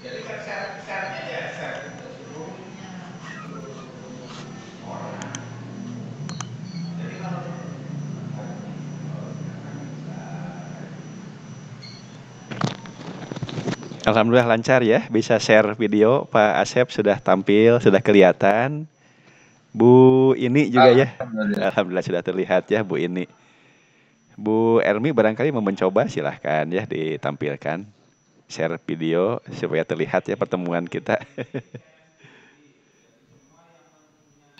Jadi kan share-nya dia share untuk seluruhnya, seluruh orang. Jadi kalau Alhamdulillah lancar ya, bisa share video. Pak Asep sudah tampil, sudah kelihatan. Bu ini juga ya. Alhamdulillah sudah terlihat ya Bu ini. Bu Ermi barangkali mau mencoba, silahkan ya ditampilkan. Share video supaya terlihat ya pertemuan kita.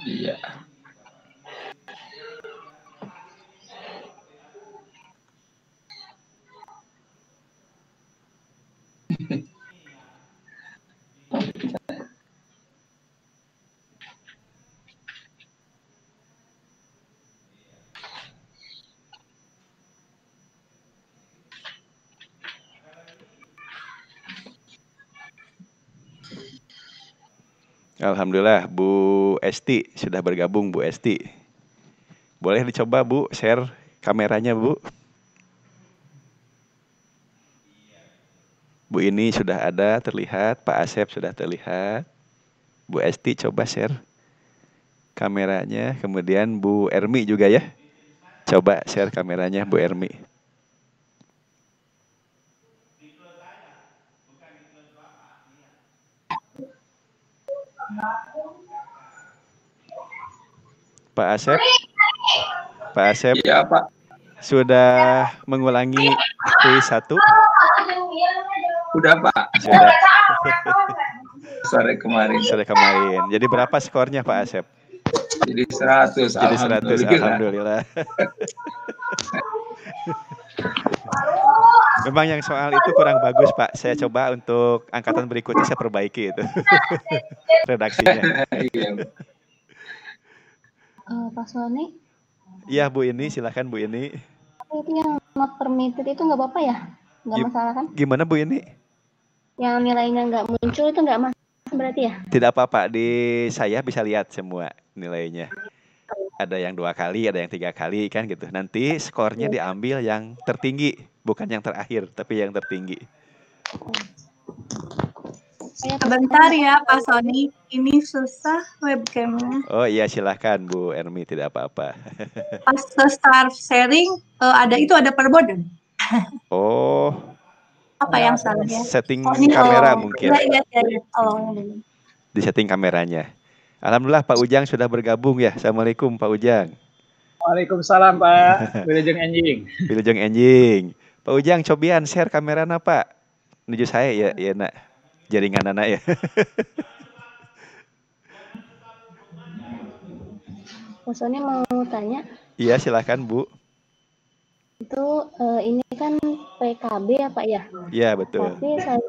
Iya. Alhamdulillah Bu Esti sudah bergabung, Bu Esti. Boleh dicoba Bu share kameranya Bu. Bu ini sudah ada terlihat, Pak Asep sudah terlihat. Bu Esti coba share kameranya, kemudian Bu Ermi juga ya. Coba share kameranya Bu Ermi. Pak Asep. Pak Asep. Iya, Pak. Sudah mengulangi kuis 1? Udah, Pak. Sudah. Sore kemarin. Sore kemarin. Jadi berapa skornya Pak Asep? Jadi 100. Jadi 100, alhamdulillah. Memang yang soal itu kurang bagus Pak. Saya coba untuk angkatan berikutnya saya perbaiki itu. Redaksinya. Iya. Pak Sony? Iya Bu ini, silakan Bu ini. Itu yang not permitted itu nggak apa-apa ya? Nggak masalah kan? Gimana Bu ini? Yang nilainya nggak muncul itu nggak masalah berarti ya? Tidak apa-apa, di saya bisa lihat semua nilainya. Ada yang 2 kali, ada yang 3 kali kan gitu. Nanti skornya diambil yang tertinggi, bukan yang terakhir, tapi yang tertinggi. Sebentar ya Pak Sony, ini susah webcamnya. Oh iya silahkan Bu Ermi, tidak apa-apa. Pas start sharing ada perboden. Oh. Apa yang salah ya? Setting kamera mungkin. Iya. Di setting kameranya. Alhamdulillah Pak Ujang sudah bergabung ya. Assalamualaikum Pak Ujang. Waalaikumsalam Pak. Wilujeng Enjing. Wilujeng Enjing. Pak Ujang cobian share kamerana Pak. Menuju saya ya nak. Jaringan anak ya. Pak Sony mau tanya. Iya silakan Bu. Itu ini kan PKB ya Pak ya? Iya betul. Tapi saya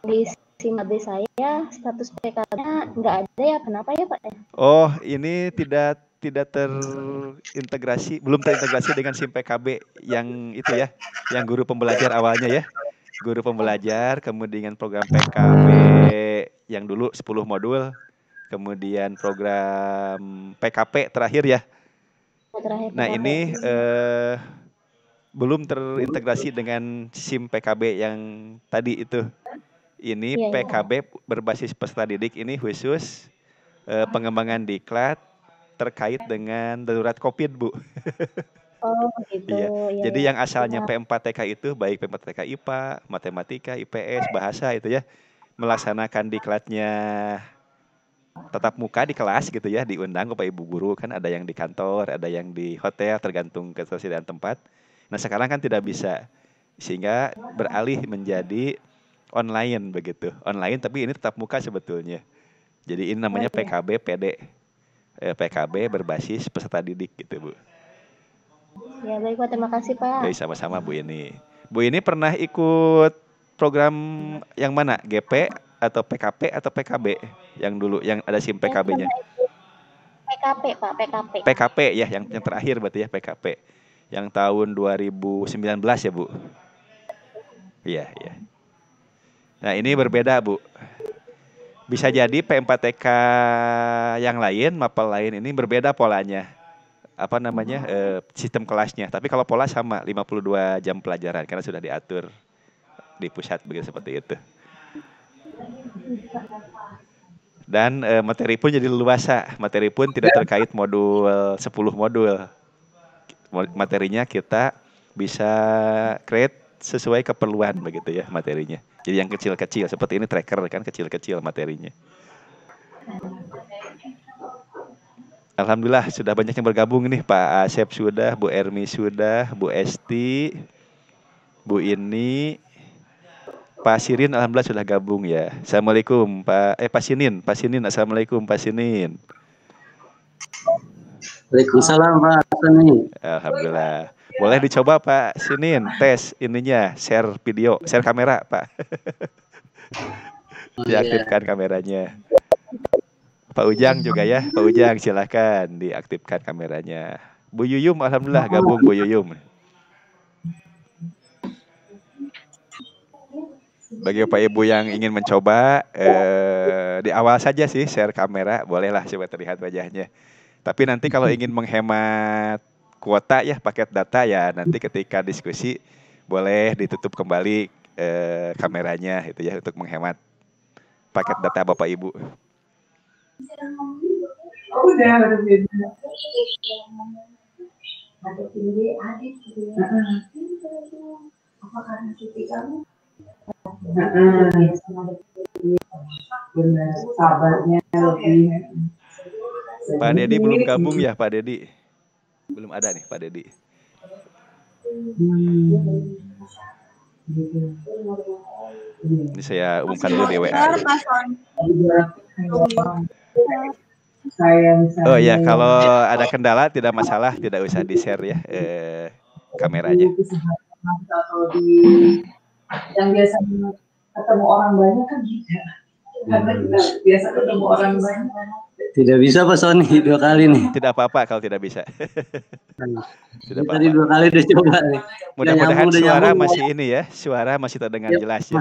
di SIM-AB saya status PKB-nya nggak ada ya, kenapa ya Pak? Oh ini tidak terintegrasi, belum terintegrasi dengan SIM PKB yang itu ya, yang guru pembelajar awalnya ya. Guru pembelajar, kemudian program PKB yang dulu 10 modul, kemudian program PKP terakhir ya. Nah ini belum terintegrasi dengan SIM PKB yang tadi itu. Ini PKB berbasis peserta didik ini khusus pengembangan diklat terkait dengan darurat COVID Bu. Oh gitu, Iya. ya. Jadi yang asalnya P4TK itu baik P4TK IPA, matematika, IPS, bahasa itu ya, melaksanakan diklatnya tatap muka di kelas gitu ya, diundang Bapak Ibu guru, kan ada yang di kantor, ada yang di hotel tergantung ketersediaan tempat. Nah, sekarang kan tidak bisa. Sehingga beralih menjadi online begitu. Online tapi ini tatap muka sebetulnya. Jadi ini namanya PKB PD. PKB berbasis peserta didik gitu, Bu. Ya baik Pak, terima kasih Pak. Baik, sama-sama Bu ini. Bu ini pernah ikut program yang mana? GP atau PKP atau PKB yang dulu yang ada SIM Saya PKB-nya? pernah ikut PKP Pak, PKP. PKP ya, yang terakhir berarti ya PKP. Yang tahun 2019 ya, Bu. Iya, iya. Nah, ini berbeda, Bu. Bisa jadi P4TK yang lain, mapel lain ini berbeda polanya. Apa namanya? Sistem kelasnya. Tapi kalau pola sama, 52 jam pelajaran karena sudah diatur di pusat begitu seperti itu. Dan materi pun jadi leluasa. Materi pun tidak terkait modul 10 modul. Materinya kita bisa create sesuai keperluan begitu ya materinya. Jadi yang kecil-kecil seperti ini tracker kan kecil-kecil materinya. Alhamdulillah sudah banyak yang bergabung nih, Pak Asep sudah, Bu Ermi sudah, Bu Esti, Bu Ini, Pak Sirin alhamdulillah sudah gabung ya. Assalamualaikum Pak Sinin, assalamualaikum Pak Sinin. Waalaikumsalam Pak Sani. Alhamdulillah. Boleh dicoba Pak Sinin tes ininya, share video, share kamera Pak. Diaktifkan kameranya. Pak Ujang juga ya, Pak Ujang silakan diaktifkan kameranya. Bu Yuyum alhamdulillah gabung Bu Yuyum. Bagi Bapak Ibu yang ingin mencoba, di awal saja sih share kamera, bolehlah coba terlihat wajahnya. Tapi nanti kalau ingin menghemat kuota ya, paket data ya, nanti ketika diskusi boleh ditutup kembali kameranya itu ya untuk menghemat paket data Bapak Ibu. Sabarnya lebih. Pak Dedi belum gabung ya Pak Dedi? Belum ada nih Pak Dedi. Ini saya umumkan dulu di WA. Oh ya, kalau ada kendala tidak masalah, tidak usah di-share ya kameranya. Yang biasanya ketemu orang banyak kan tidak. Karena kita biasa ketemu orang banyak. Tidak bisa Pak Sony 2 kali nih. Tidak apa-apa kalau tidak bisa. Tidak apa-apa. Tadi 2 kali udah coba nih. Mudah-mudahan suara masih ini ya, suara masih terdengar jelas ya.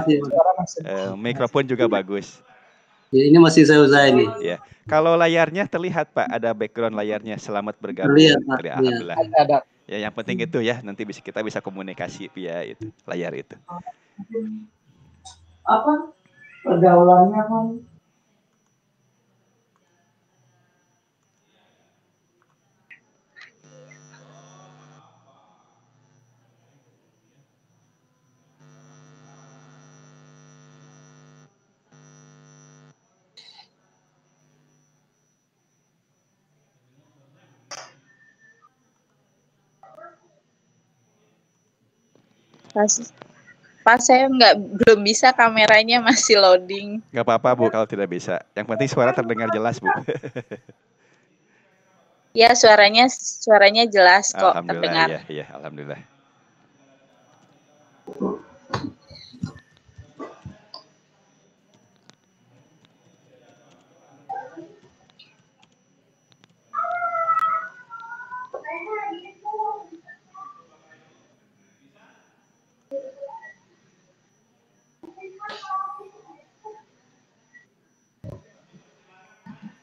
Mikrofon juga bagus. Ya, ini masih saya usahain nih. Ya, kalau layarnya terlihat Pak, ada background layarnya. Selamat bergabung. Terlihat Pak. Alhamdulillah. Ada. Ya, yang penting itu ya, nanti kita bisa komunikasi via itu layar itu. Apa pergaulannya kan? Pas saya belum bisa, kameranya masih loading. Gak apa-apa Bu kalau tidak bisa. Yang penting suara terdengar jelas Bu. Ya suaranya jelas kok terdengar. Alhamdulillah, iya, alhamdulillah.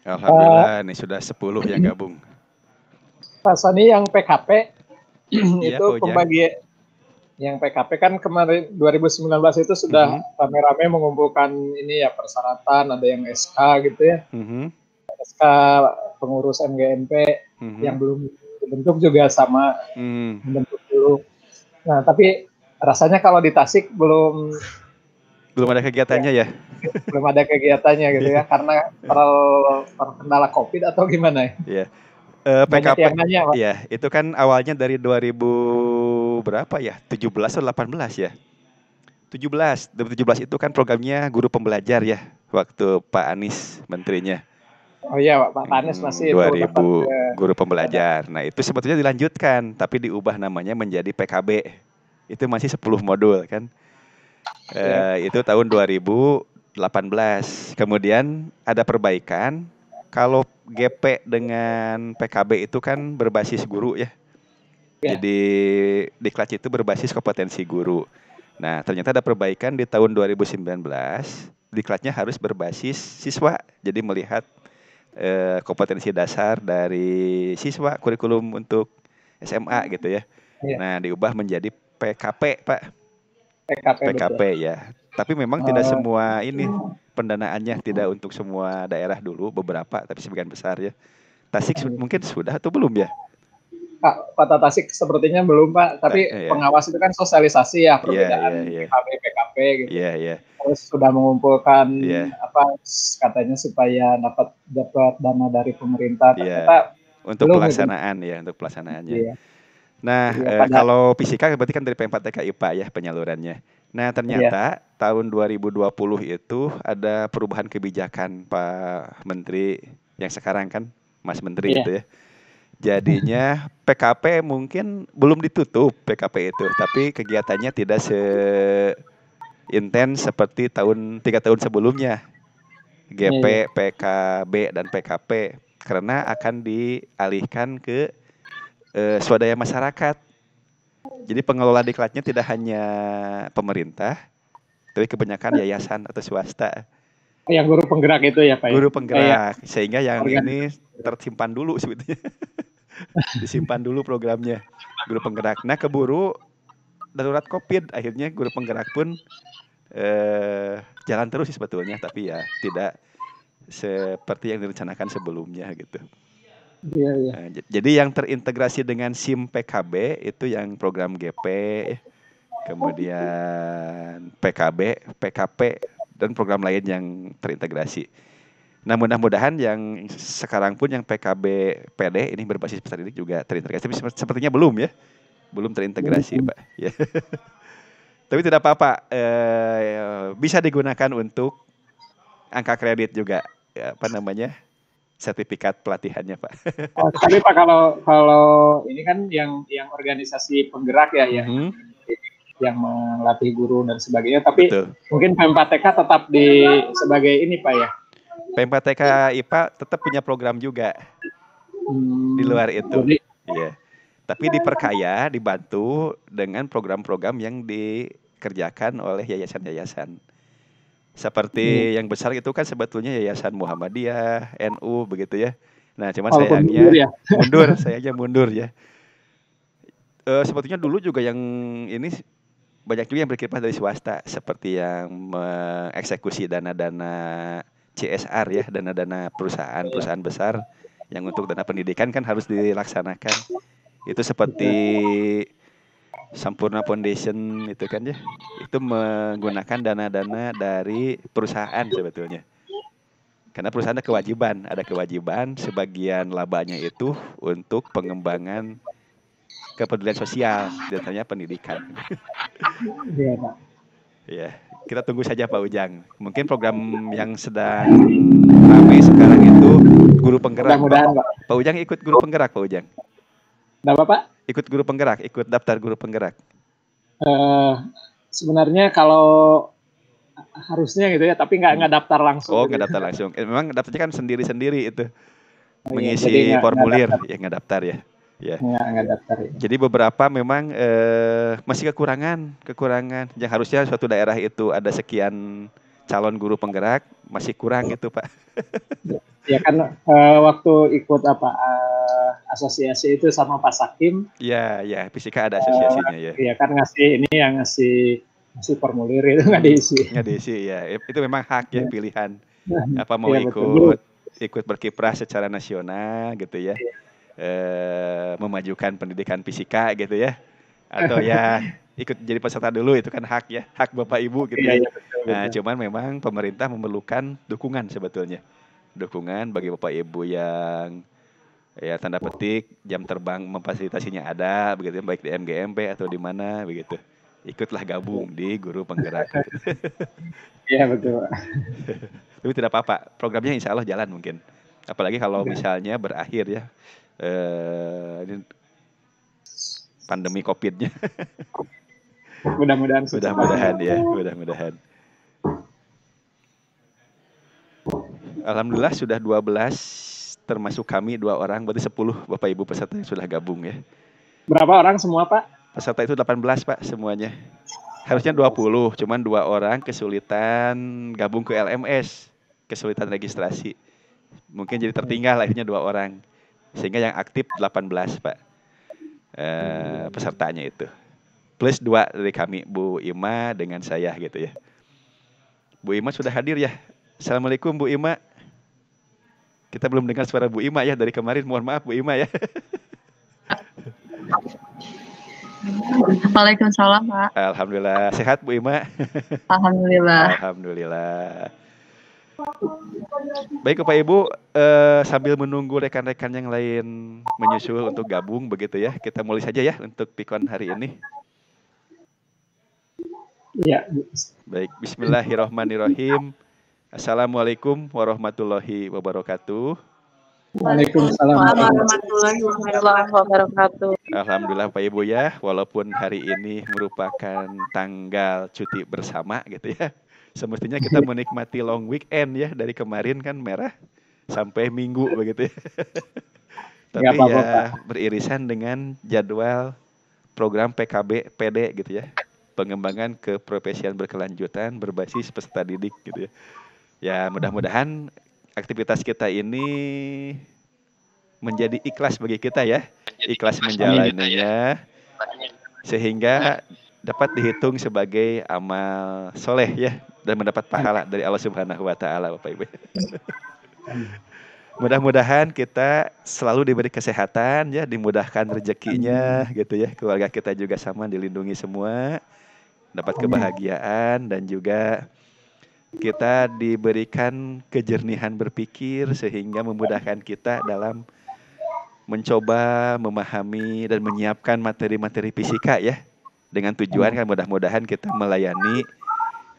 Alhamdulillah, ini sudah 10 yang gabung. Pak Sony yang PKP Iya, itu pembagi yang PKP kan kemarin 2019 itu sudah rame-rame mengumpulkan ini ya persyaratan, ada yang SK gitu ya. SK pengurus MGMP yang belum dibentuk juga sama membentuk dulu. Nah, tapi rasanya kalau di Tasik belum ada kegiatannya ya. Belum ada kegiatannya gitu ya, karena terkendala COVID atau gimana ya? Iya. Banyak PKP, yang nanya, Pak. iya, itu kan awalnya dari 2000 berapa ya? 17 atau 18 ya? 17. 2017 itu kan programnya guru pembelajar ya, waktu Pak Anies menterinya. Oh iya, Pak Anies masih 2000 dapat, guru pembelajar. Nah, itu sebetulnya dilanjutkan, tapi diubah namanya menjadi PKB. Itu masih 10 modul kan. Itu tahun 2018. Kemudian ada perbaikan. Kalau GP dengan PKB itu kan berbasis guru ya. Jadi diklat itu berbasis kompetensi guru. Nah, ternyata ada perbaikan di tahun 2019. Diklatnya harus berbasis siswa. Jadi melihat kompetensi dasar dari siswa, kurikulum untuk SMA gitu ya. Nah, diubah menjadi PKP, Pak. PKP ya. Tapi memang tidak semua ini pendanaannya tidak untuk semua daerah dulu, beberapa tapi sebagian besar ya. Tasik mungkin sudah atau belum ya? Kota Tasik sepertinya belum, Pak. Tapi pengawas itu kan sosialisasi ya perbedaan PKP gitu. Terus sudah mengumpulkan katanya supaya dapat dana dari pemerintah. Untuk pelaksanaan gitu. Untuk pelaksanaannya. Nah, kalau fisika berarti kan dari P4TK IPA ya penyalurannya. Nah, ternyata tahun 2020 itu ada perubahan kebijakan Pak Menteri yang sekarang kan Mas Menteri itu ya. Jadinya PKP mungkin belum ditutup PKP itu, tapi kegiatannya tidak seintens seperti 3 tahun sebelumnya. GP, PKB dan PKP karena akan dialihkan ke swadaya masyarakat. Jadi pengelola diklatnya tidak hanya pemerintah, tapi kebanyakan yayasan atau swasta. Yang guru penggerak itu ya, Pak? Guru penggerak, sehingga yang ini tersimpan dulu sebetulnya. Disimpan dulu programnya, guru penggerak. Nah, keburu darurat COVID, akhirnya guru penggerak pun jalan terus sebetulnya, tapi ya tidak seperti yang direncanakan sebelumnya gitu. Nah, jadi yang terintegrasi dengan SIM PKB itu yang program GP, kemudian PKB, PKP, dan program lain yang terintegrasi. Nah, mudah-mudahan yang sekarang pun yang PKB PD ini berbasis peserta didik juga terintegrasi. Tapi sepertinya belum ya, belum terintegrasi, Pak. Ya. Tapi tidak apa-apa, bisa digunakan untuk angka kredit juga, apa namanya? Sertifikat pelatihannya, Pak. Tapi Pak, kalau ini kan yang organisasi penggerak ya, yang melatih guru dan sebagainya. Tapi mungkin P4TK tetap sebagai ini, Pak ya. P4TK IPA tetap punya program juga di luar itu. Iya. Tapi diperkaya, dibantu dengan program-program yang dikerjakan oleh yayasan-yayasan. Seperti yang besar itu kan sebetulnya Yayasan Muhammadiyah, NU begitu ya. Nah, cuman sayangnya mundur ya. Sebetulnya dulu juga yang ini banyak juga yang berkiprah dari swasta, seperti yang mengeksekusi dana-dana CSR ya, dana-dana perusahaan besar yang untuk dana pendidikan kan harus dilaksanakan. Itu seperti Sampurna Foundation itu kan ya, itu menggunakan dana-dana dari perusahaan sebetulnya. Karena perusahaan ada kewajiban sebagian labanya itu untuk pengembangan kepedulian sosial, diantaranya pendidikan. Iya, Pak. Ya, kita tunggu saja Pak Ujang. Mungkin program yang sedang ramai sekarang itu guru penggerak. Pak Ujang ikut guru penggerak, Pak Ujang. Kenapa, Pak? Ikut guru penggerak, ikut daftar guru penggerak. Sebenarnya kalau harusnya gitu ya, tapi nggak daftar langsung. Oh, nggak daftar langsung. Memang daftarnya kan sendiri-sendiri itu. Mengisi formulir, ya nggak daftar ya. Ya. Nggak daftar. Ya. Jadi beberapa memang masih kekurangan. Yang harusnya suatu daerah itu ada sekian calon guru penggerak, masih kurang gitu, Pak. Ya kan waktu ikut asosiasi itu sama Pak Sakim. Iya, fisika ada asosiasinya ya. Iya kan ngasih formulir itu nggak diisi. Ya. Itu memang hak ya, pilihan. Apa mau ikut berkiprah secara nasional gitu ya. memajukan pendidikan fisika gitu ya, atau ya ikut jadi peserta dulu, itu kan hak ya, hak Bapak Ibu gitu ya. Nah, cuman memang pemerintah memerlukan dukungan sebetulnya, dukungan bagi Bapak Ibu yang ya tanda petik jam terbang memfasilitasinya ada begitu, baik di MGMP atau di mana begitu, ikutlah gabung di Guru Penggerak. Iya betul. Tapi tidak apa-apa, programnya insya Allah jalan mungkin. Apalagi kalau misalnya berakhir ya ini pandemi COVID-nya. Mudah-mudahan. Mudah-mudahan ya, mudah-mudahan. Alhamdulillah sudah 12, termasuk kami 2 orang, berarti 10 Bapak Ibu peserta yang sudah gabung ya. Berapa orang semua Pak? Peserta itu 18 Pak semuanya. Harusnya 20, cuman 2 orang kesulitan gabung ke LMS, kesulitan registrasi. Mungkin jadi tertinggal akhirnya 2 orang. Sehingga yang aktif 18 Pak pesertanya itu. Plus 2 dari kami, Bu Ima dengan saya gitu ya. Bu Ima sudah hadir ya. Assalamualaikum Bu Ima. Kita belum dengar suara Bu Ima ya dari kemarin. Mohon maaf Bu Ima ya. Waalaikumsalam Pak. Alhamdulillah. Sehat Bu Ima? Alhamdulillah. Alhamdulillah. Baik Bapak Ibu, sambil menunggu rekan-rekan yang lain menyusul untuk gabung begitu ya, kita mulai saja ya untuk pikon hari ini. Ya. Baik, bismillahirrahmanirrahim. Assalamualaikum warahmatullahi wabarakatuh. Waalaikumsalam warahmatullahi wabarakatuh. Alhamdulillah Pak Ibu ya, walaupun hari ini merupakan tanggal cuti bersama gitu ya. Semestinya kita menikmati long weekend ya, dari kemarin kan merah sampai Minggu begitu ya. Tapi ya beririsan dengan jadwal program PKB PD gitu ya. Pengembangan keprofesian berkelanjutan berbasis peserta didik gitu ya. Ya mudah-mudahan aktivitas kita ini menjadi ikhlas bagi kita ya. Ikhlas menjalaninya sehingga dapat dihitung sebagai amal soleh ya, dan mendapat pahala dari Allah Subhanahu wa Ta'ala Bapak Ibu. Mudah-mudahan kita selalu diberi kesehatan ya, dimudahkan rezekinya gitu ya. Keluarga kita juga sama dilindungi semua, dapat kebahagiaan, dan juga kita diberikan kejernihan berpikir sehingga memudahkan kita dalam mencoba memahami dan menyiapkan materi-materi fisika ya. Dengan tujuan kan mudah-mudahan kita melayani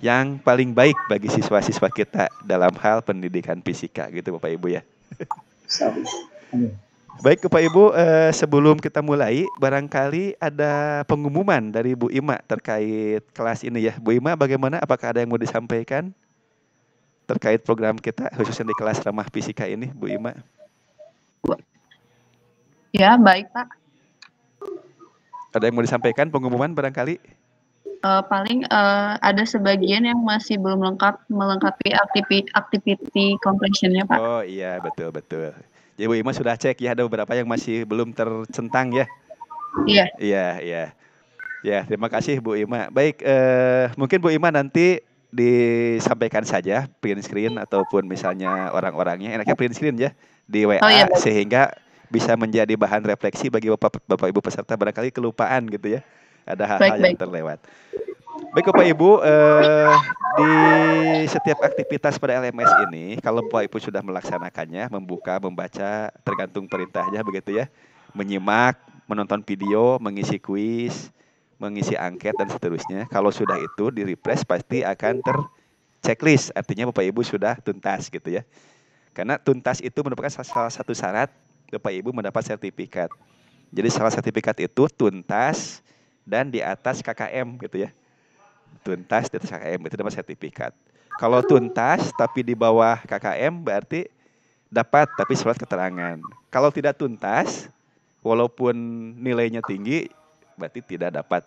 yang paling baik bagi siswa-siswa kita dalam hal pendidikan fisika gitu Bapak Ibu ya. Baik Bapak Ibu, sebelum kita mulai barangkali ada pengumuman dari Bu Ima terkait kelas ini ya. Bu Ima bagaimana, apakah ada yang mau disampaikan terkait program kita khususnya di kelas ramah fisika ini Bu Ima? Ya baik Pak. Ada yang mau disampaikan pengumuman barangkali? Paling ada sebagian yang masih belum melengkapi activity completion-nya Pak. Oh iya betul. Jadi Bu Ima sudah cek ya, ada beberapa yang masih belum tercentang ya? Iya. Ya terima kasih Bu Ima. Baik, mungkin Bu Ima nanti disampaikan saja print screen ataupun misalnya orang-orangnya enaknya print screen ya di WA sehingga bisa menjadi bahan refleksi bagi Bapak Ibu peserta barangkali kelupaan gitu ya. Ada hal-hal yang terlewat. Baik Bapak Ibu, di setiap aktivitas pada LMS ini, kalau Bapak Ibu sudah melaksanakannya, membuka, membaca, tergantung perintahnya begitu ya, menyimak, menonton video, mengisi kuis, mengisi angket dan seterusnya. Kalau sudah itu di refresh pasti akan terchecklist, artinya Bapak Ibu sudah tuntas gitu ya. Karena tuntas itu merupakan salah satu syarat Bapak Ibu mendapat sertifikat. Jadi salah sertifikat itu tuntas dan di atas KKM gitu ya. Tuntas di atas KKM itu dapat sertifikat. Kalau tuntas tapi di bawah KKM berarti dapat tapi surat keterangan. Kalau tidak tuntas walaupun nilainya tinggi berarti tidak dapat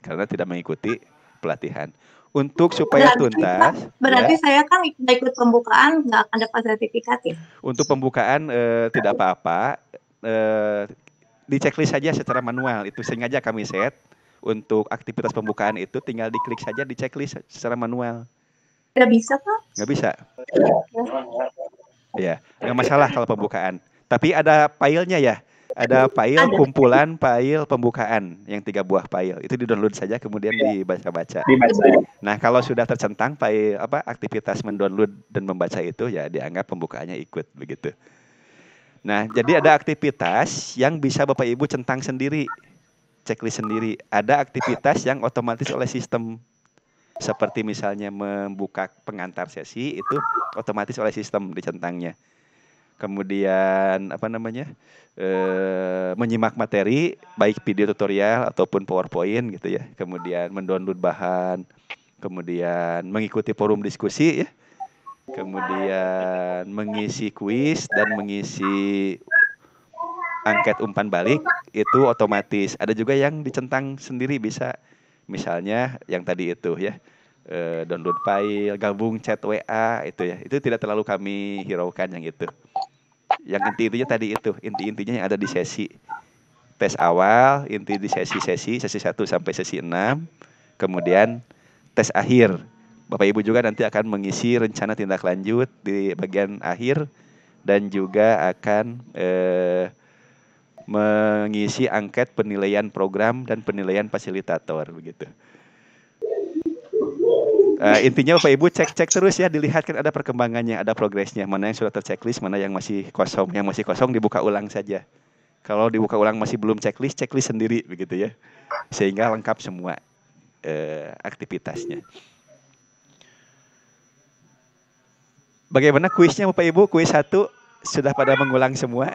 karena tidak mengikuti pelatihan. Untuk supaya tuntas, berarti saya kan ikut pembukaan nggak akan dapat sertifikat ya? Untuk pembukaan tidak apa-apa, di checklist saja secara manual, itu sengaja kami set untuk aktivitas pembukaan itu tinggal diklik saja di checklist secara manual. Nggak bisa Pak? Nggak bisa. Ya, nggak masalah kalau pembukaan. Tapi ada filenya ya. Ada file kumpulan file pembukaan yang 3 buah file. Itu di-download saja kemudian dibaca-baca. Nah, kalau sudah tercentang file aktivitas mendownload dan membaca itu ya dianggap pembukaannya ikut begitu. Nah, jadi ada aktivitas yang bisa Bapak Ibu centang sendiri, checklist sendiri. Ada aktivitas yang otomatis oleh sistem. Seperti misalnya membuka pengantar sesi itu otomatis oleh sistem dicentangnya. Kemudian menyimak materi baik video tutorial ataupun PowerPoint gitu ya. Kemudian mendownload bahan, kemudian mengikuti forum diskusi ya. Kemudian mengisi kuis dan mengisi angket umpan balik itu otomatis. Ada juga yang dicentang sendiri bisa. Misalnya yang tadi itu ya. Download file, gabung chat WA itu ya. Itu tidak terlalu kami hiraukan yang itu. Yang inti-intinya tadi itu, inti-intinya yang ada di sesi tes awal, inti di sesi 1 sampai sesi 6, kemudian tes akhir. Bapak Ibu juga nanti akan mengisi rencana tindak lanjut di bagian akhir dan juga akan mengisi angket penilaian program dan penilaian fasilitator begitu. Intinya Bapak Ibu cek terus ya, dilihat kan ada perkembangannya, ada progresnya, mana yang sudah terchecklist, mana yang masih kosong. Yang masih kosong dibuka ulang saja. Kalau dibuka ulang masih belum checklist sendiri begitu ya. Sehingga lengkap semua aktivitasnya. Bagaimana kuisnya Bapak Ibu? Kuis 1 sudah pada mengulang semua?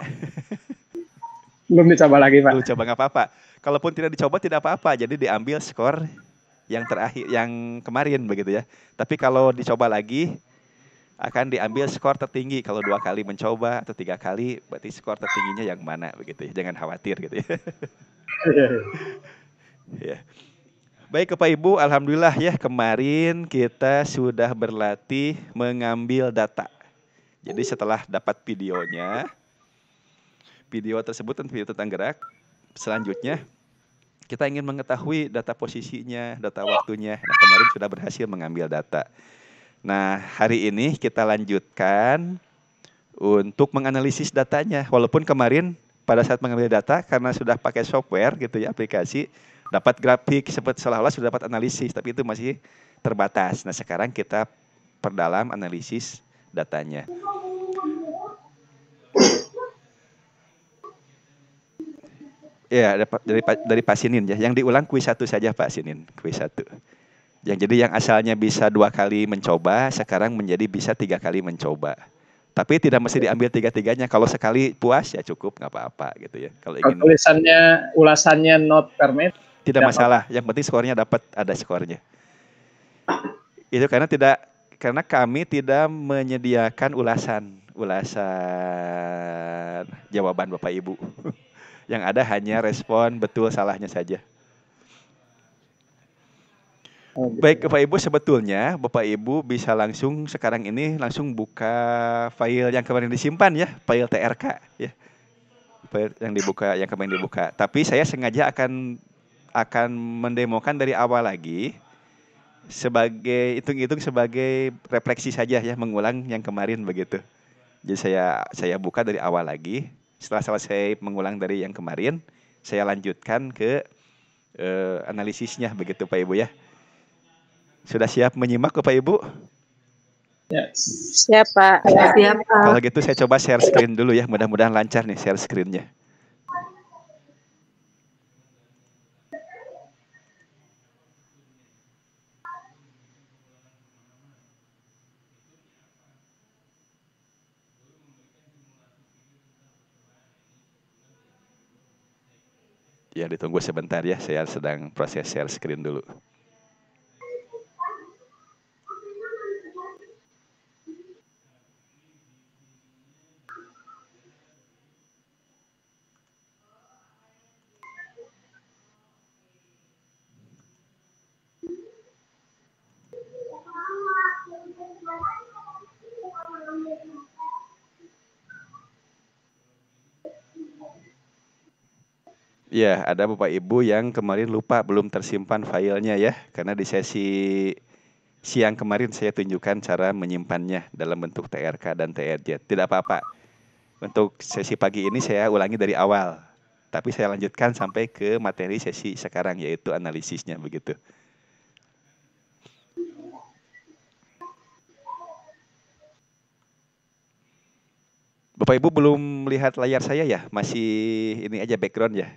Belum dicoba lagi Pak. Belum coba, nggak apa-apa. Kalaupun tidak dicoba tidak apa-apa, jadi diambil skor yang terakhir, yang kemarin begitu ya. Tapi kalau dicoba lagi akan diambil skor tertinggi. Kalau 2 kali mencoba atau 3 kali, berarti skor tertingginya yang mana begitu ya. Jangan khawatir gitu ya. Ya. Baik Bapak Ibu, alhamdulillah ya kemarin kita sudah berlatih mengambil data. Jadi setelah dapat videonya, video tersebut dan video tentang gerak, selanjutnya kita ingin mengetahui data posisinya, data waktunya. Nah, kemarin sudah berhasil mengambil data. Nah, hari ini kita lanjutkan untuk menganalisis datanya. Walaupun kemarin pada saat mengambil data, karena sudah pakai software gitu ya, aplikasi, dapat grafik, seolah-olah sudah dapat analisis, tapi itu masih terbatas. Nah, sekarang kita perdalam analisis datanya. Ya, dari Pak Sinin ya. Yang diulang kuis 1 saja Pak Sinin, kuis 1. Yang asalnya bisa 2 kali mencoba, sekarang menjadi bisa 3 kali mencoba. Tapi tidak mesti diambil 3-3-nya. Kalau sekali puas ya cukup, nggak apa-apa gitu ya. Kalau ingin tulisannya, ulasannya not permit. Tidak masalah. Yang penting skornya dapat, ada skornya. Itu karena kami tidak menyediakan ulasan jawaban Bapak Ibu. Yang ada hanya respon betul salahnya saja. Baik Bapak Ibu, sebetulnya Bapak Ibu bisa langsung sekarang ini langsung buka file yang kemarin disimpan ya, file TRK ya. File yang kemarin dibuka. Tapi saya sengaja akan mendemokan dari awal lagi sebagai hitung-hitung sebagai refleksi saja ya, mengulang yang kemarin begitu. Jadi saya buka dari awal lagi. Setelah selesai mengulang dari yang kemarin, saya lanjutkan ke analisisnya begitu Pak Ibu ya. Sudah siap menyimak Bapak Ibu? Ya. Siap Pak. Siap Pak. Kalau gitu saya coba share screen dulu ya, mudah-mudahan lancar nih share screen-nya. Ya, ditunggu sebentar ya, saya sedang proses share screen dulu. Ya, ada Bapak Ibu yang kemarin lupa belum tersimpan filenya ya. Karena di sesi siang kemarin saya tunjukkan cara menyimpannya dalam bentuk TRK dan TRJ. Tidak apa-apa. Untuk sesi pagi ini saya ulangi dari awal, tapi saya lanjutkan sampai ke materi sesi sekarang, yaitu analisisnya begitu. Bapak Ibu belum melihat layar saya ya? Masih ini aja background ya?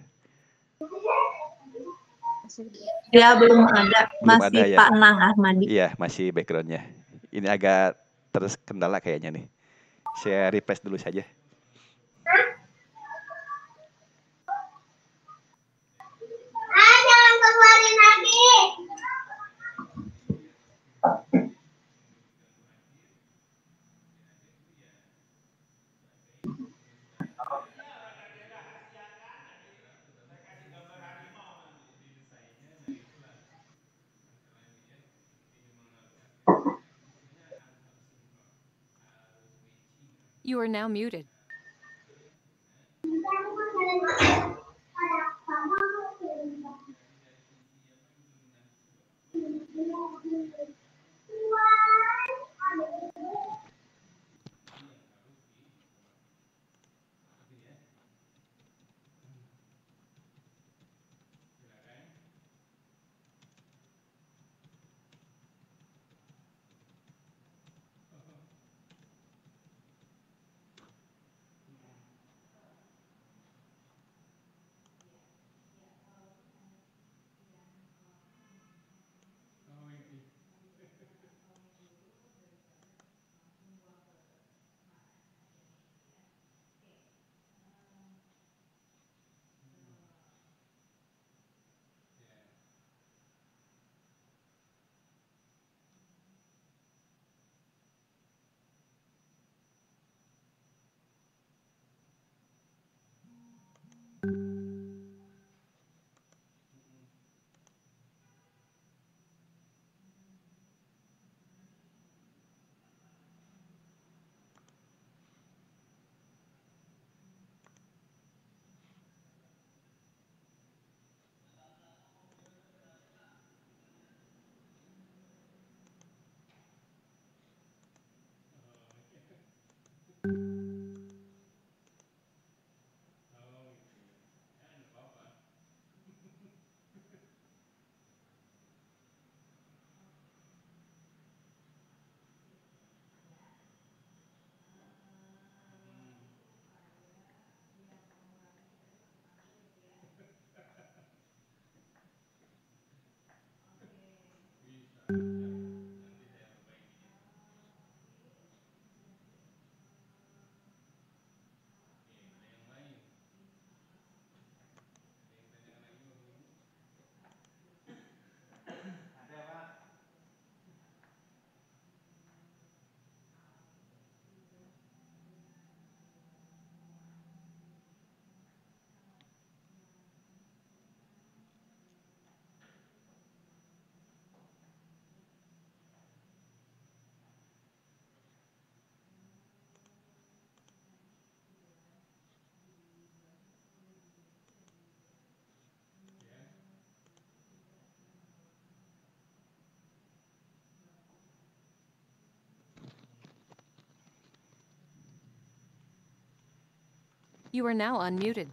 Ya, belum ada. Belum masih ada ya? Pak Nang Ahmadi. Iya, masih backgroundnya. Ini agak terkendala kayaknya nih. Saya refresh dulu saja. Jangan keluarin lagi. You are now muted. You are now unmuted.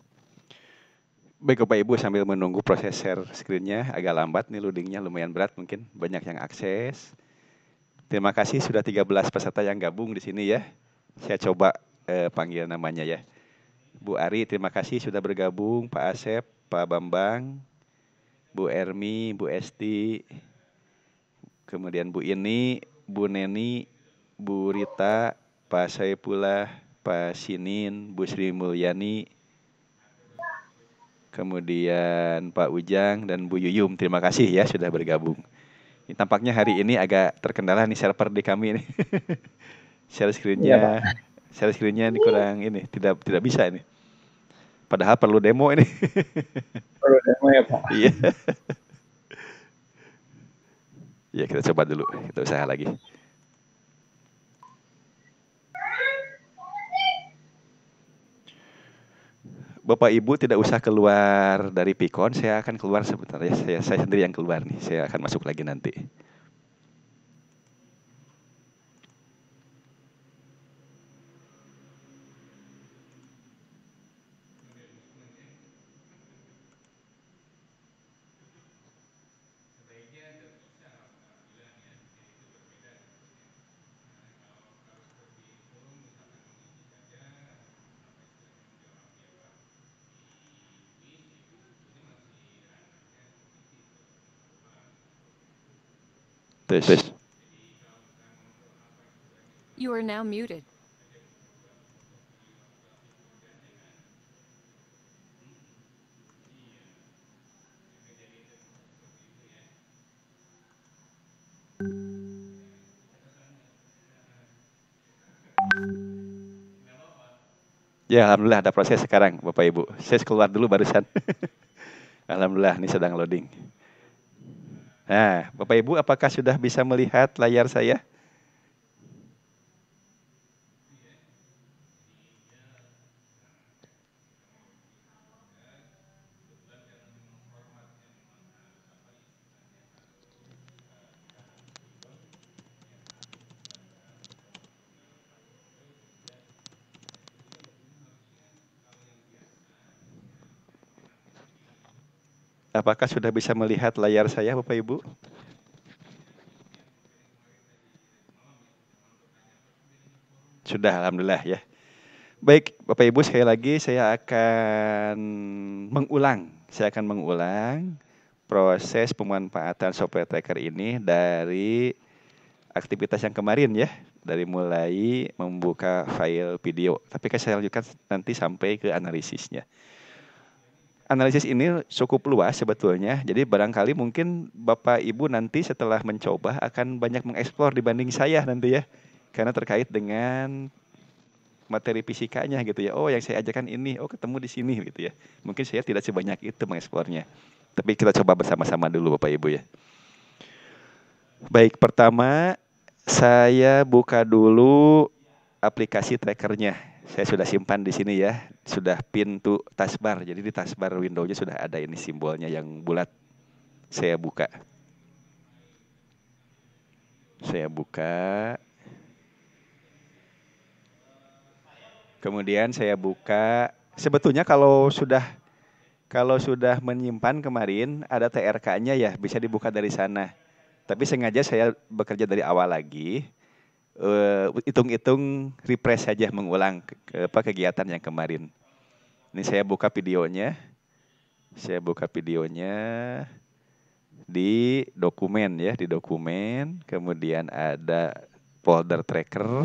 Baik Bapak Ibu, sambil menunggu proses share screen-nya agak lambat nih, loading-nya lumayan berat mungkin, banyak yang akses. Terima kasih sudah 13 peserta yang gabung di sini ya. Saya coba panggil namanya ya. Bu Ari, terima kasih sudah bergabung. Pak Asep, Pak Bambang, Bu Ermi, Bu Esti, kemudian Bu Ini, Bu Neni, Bu Rita, Pak Saipullah, Pak Sinin, Bu Sri Mulyani, kemudian Pak Ujang dan Bu Yuyum. Terima kasih ya sudah bergabung. Ini tampaknya hari ini agak terkendala nih server di kami nih. Share screen-nya ini kurang ini, tidak bisa ini. Padahal perlu demo ini. Perlu demo ya Pak. Iya. Ya kita coba dulu, kita usaha lagi. Bapak Ibu tidak usah keluar dari Pikon, saya akan keluar sebentar ya. Saya sendiri yang keluar nih, saya akan masuk lagi nanti. tes. You are now muted. Ya, alhamdulillah ada proses sekarang, Bapak Ibu. Saya keluar dulu barusan. Alhamdulillah, ini sedang loading. Nah, Bapak Ibu, apakah sudah bisa melihat layar saya? Apakah sudah bisa melihat layar saya, Bapak Ibu? Sudah, alhamdulillah ya. Baik, Bapak Ibu, sekali lagi saya akan mengulang. Saya akan mengulang proses pemanfaatan software tracker ini dari aktivitas yang kemarin ya. Dari mulai membuka file video. Tapi saya lanjutkan nanti sampai ke analisisnya. Analisis ini cukup luas sebetulnya, jadi barangkali mungkin Bapak Ibu nanti setelah mencoba akan banyak mengeksplor dibanding saya nanti ya. Karena terkait dengan materi fisikanya gitu ya. Oh yang saya ajarkan ini, oh ketemu di sini gitu ya. Mungkin saya tidak sebanyak itu mengeksplornya. Tapi kita coba bersama-sama dulu Bapak Ibu ya. Baik, pertama saya buka dulu aplikasi trackernya. Saya sudah simpan di sini ya, sudah pin to taskbar. Jadi di taskbar Windows-nya sudah ada ini simbolnya yang bulat. Saya buka. Saya buka. Kemudian saya buka. Sebetulnya kalau sudah menyimpan kemarin ada TRK-nya ya, bisa dibuka dari sana. Tapi sengaja saya bekerja dari awal lagi. Hitung-hitung refresh saja, mengulang kegiatan yang kemarin. Ini saya buka videonya. Saya buka videonya di dokumen ya, di dokumen. Kemudian ada folder tracker.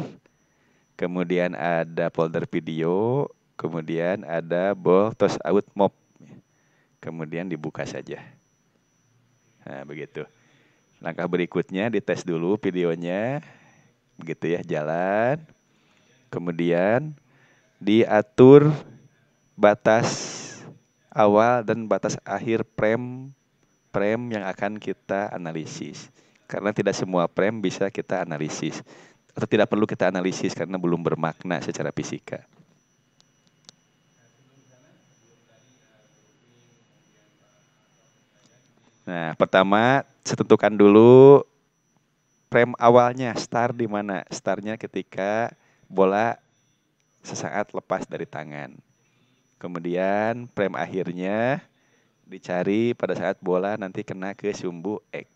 Kemudian ada folder video. Kemudian ada ball toss out mob. Kemudian dibuka saja. Nah, begitu. Langkah berikutnya dites dulu videonya. Begitu ya, jalan. Kemudian diatur batas awal dan batas akhir frame yang akan kita analisis. Karena tidak semua frame bisa kita analisis. Atau tidak perlu kita analisis karena belum bermakna secara fisika. Nah, pertama saya tentukan dulu frame awalnya, start di mana? Startnya ketika bola sesaat lepas dari tangan. Kemudian frame akhirnya dicari pada saat bola nanti kena ke sumbu X.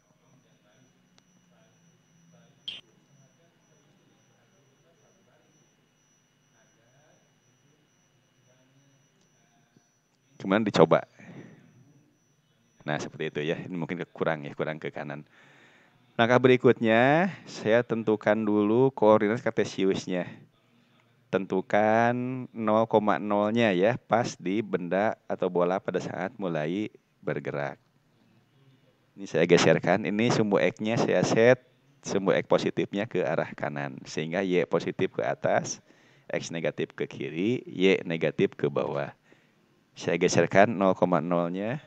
Kemudian dicoba. Nah, seperti itu ya. Ini mungkin kurang ke kanan. Langkah berikutnya, saya tentukan dulu koordinat kartesiusnya. Tentukan 0,0-nya ya, pas di benda atau bola pada saat mulai bergerak. Ini saya geserkan, ini sumbu X-nya saya set, sumbu X positifnya ke arah kanan. Sehingga Y positif ke atas, X negatif ke kiri, Y negatif ke bawah. Saya geserkan 0,0-nya.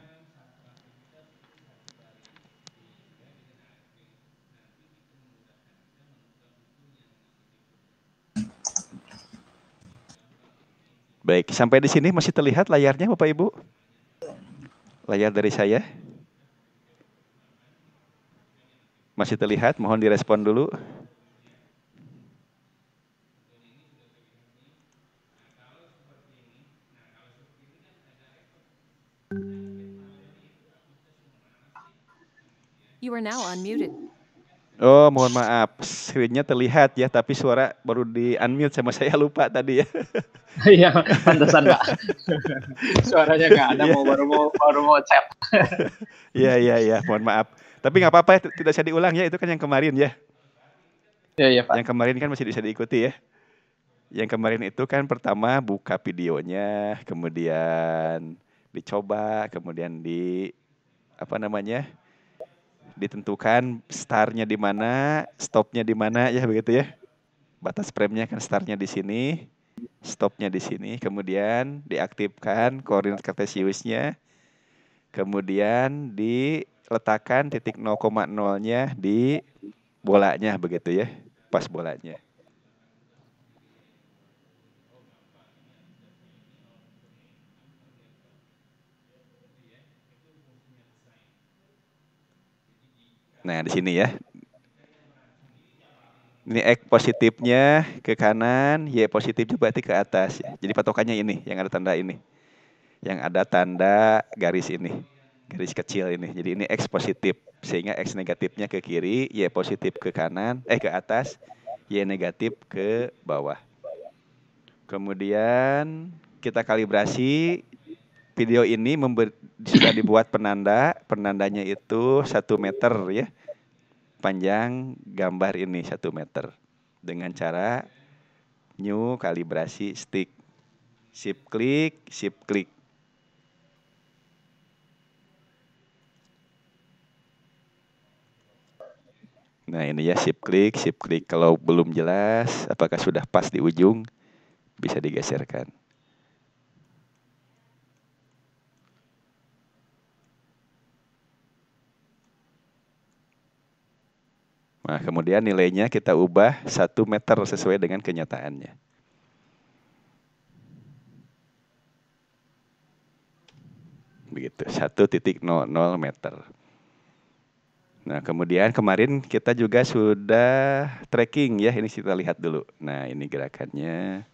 Baik, sampai di sini masih terlihat layarnya Bapak Ibu? Layar dari saya? Masih terlihat? Mohon direspon dulu. You are now unmuted. Oh, mohon maaf. Screen-nya terlihat ya, tapi suara baru di-unmute sama saya, lupa tadi ya. Iya, pantesan Pak. Suaranya nggak ada, baru mau chat. Iya, mohon maaf. Tapi nggak apa-apa ya, tidak usah diulang ya, itu kan yang kemarin ya. Iya Pak. Yang kemarin kan masih bisa diikuti ya. Yang kemarin itu kan pertama buka videonya, kemudian dicoba, kemudian ditentukan startnya di mana, stopnya di mana ya begitu ya. Batas frame-nya kan startnya di sini, stopnya di sini, kemudian diaktifkan koordinat kartesiusnya, kemudian diletakkan titik 0,0-nya di bolanya begitu ya, pas bolanya. Nah, di sini ya. Ini X positifnya ke kanan, Y positifnya berarti ke atas ya. Jadi patokannya ini, yang ada tanda ini. Yang ada tanda garis ini. Garis kecil ini. Jadi ini X positif. Sehingga X negatifnya ke kiri, Y positif ke kanan, ke atas, Y negatif ke bawah. Kemudian kita kalibrasi. Video ini sudah dibuat penandanya itu 1 meter ya. Panjang gambar ini 1 meter. Dengan cara new kalibrasi stick. Shift klik. Nah ini ya shift klik. Kalau belum jelas apakah sudah pas di ujung, bisa digeserkan. Nah, kemudian nilainya kita ubah 1 meter sesuai dengan kenyataannya. Begitu, 1,00 meter. Nah, kemudian kemarin kita juga sudah tracking ya, ini kita lihat dulu. Nah, ini gerakannya.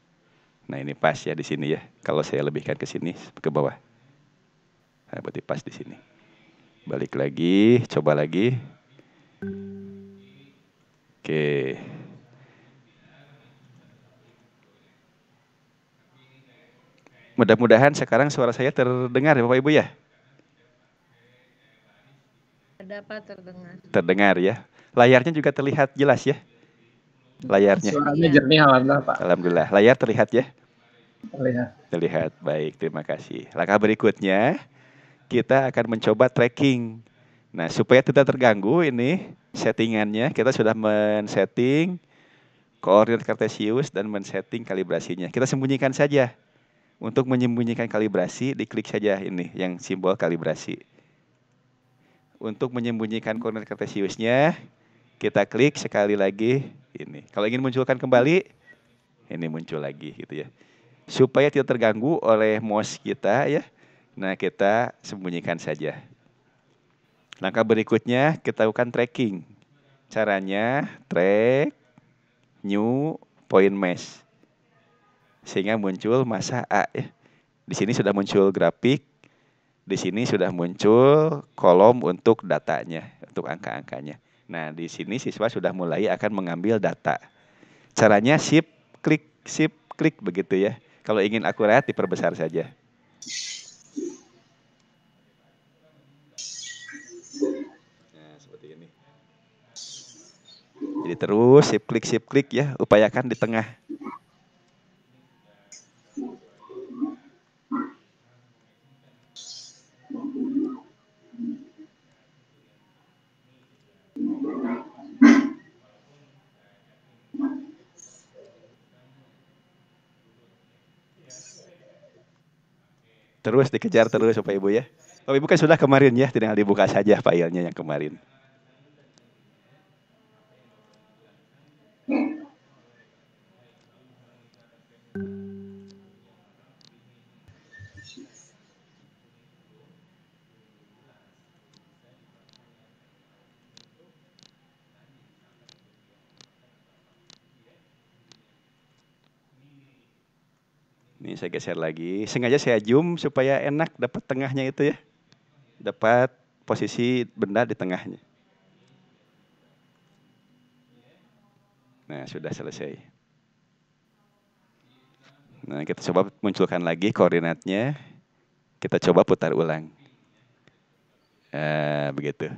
Nah, ini pas ya di sini ya. Kalau saya lebihkan ke sini, ke bawah. Nah, berarti pas di sini. Balik lagi, coba lagi. Oke. Mudah-mudahan sekarang suara saya terdengar ya Bapak Ibu ya? Dapat terdengar. Terdengar ya. Layarnya juga terlihat jelas ya? Layarnya. Suaranya jernih alhamdulillah Pak. Alhamdulillah. Layar terlihat ya? Terlihat. Baik, terima kasih. Langkah berikutnya, kita akan mencoba tracking. Nah, supaya tidak terganggu ini settingannya, kita sudah men-setting koordinat kartesius dan men-setting kalibrasinya. Kita sembunyikan saja. Untuk menyembunyikan kalibrasi, diklik saja ini yang simbol kalibrasi. Untuk menyembunyikan koordinat kartesiusnya, kita klik sekali lagi ini. Kalau ingin munculkan kembali, ini muncul lagi gitu ya. Supaya tidak terganggu oleh mouse kita ya. Nah, kita sembunyikan saja. Langkah berikutnya kita lakukan tracking. Caranya track new point mesh. Sehingga muncul massa A ya. Di sini sudah muncul grafik. Di sini sudah muncul kolom untuk datanya, untuk angka-angkanya. Nah, di sini siswa sudah mulai akan mengambil data. Caranya shift klik begitu ya. Kalau ingin akurat diperbesar saja. Jadi terus shift klik ya, upayakan di tengah. Terus dikejar terus Bapak Ibu ya. Bapak Ibu kan sudah kemarin ya, tinggal dibuka saja filenya yang kemarin. Ini saya geser lagi. Sengaja saya zoom supaya enak dapat tengahnya itu ya. Dapat posisi benda di tengahnya. Nah, sudah selesai. Nah, kita coba munculkan lagi koordinatnya. Kita coba putar ulang. Begitu.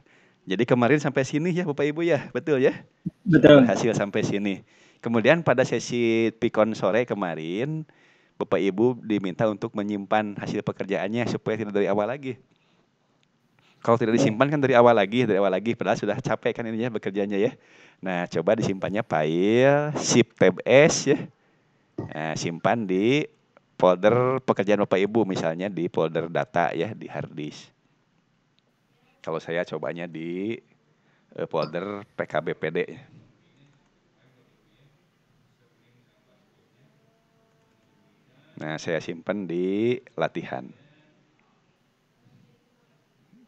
Jadi kemarin sampai sini ya Bapak Ibu ya, betul ya? Betul. Berhasil sampai sini. Kemudian pada sesi pikon sore kemarin, Bapak Ibu diminta untuk menyimpan hasil pekerjaannya supaya tidak dari awal lagi. Kalau tidak disimpan kan dari awal lagi, padahal sudah capek kan ininya bekerjanya ya. Nah, coba disimpannya file Shift Tab S ya. Nah, simpan di folder pekerjaan Bapak Ibu, misalnya di folder data ya, di hard disk. Kalau saya cobanya di folder PKBPD. Nah, saya simpan di latihan.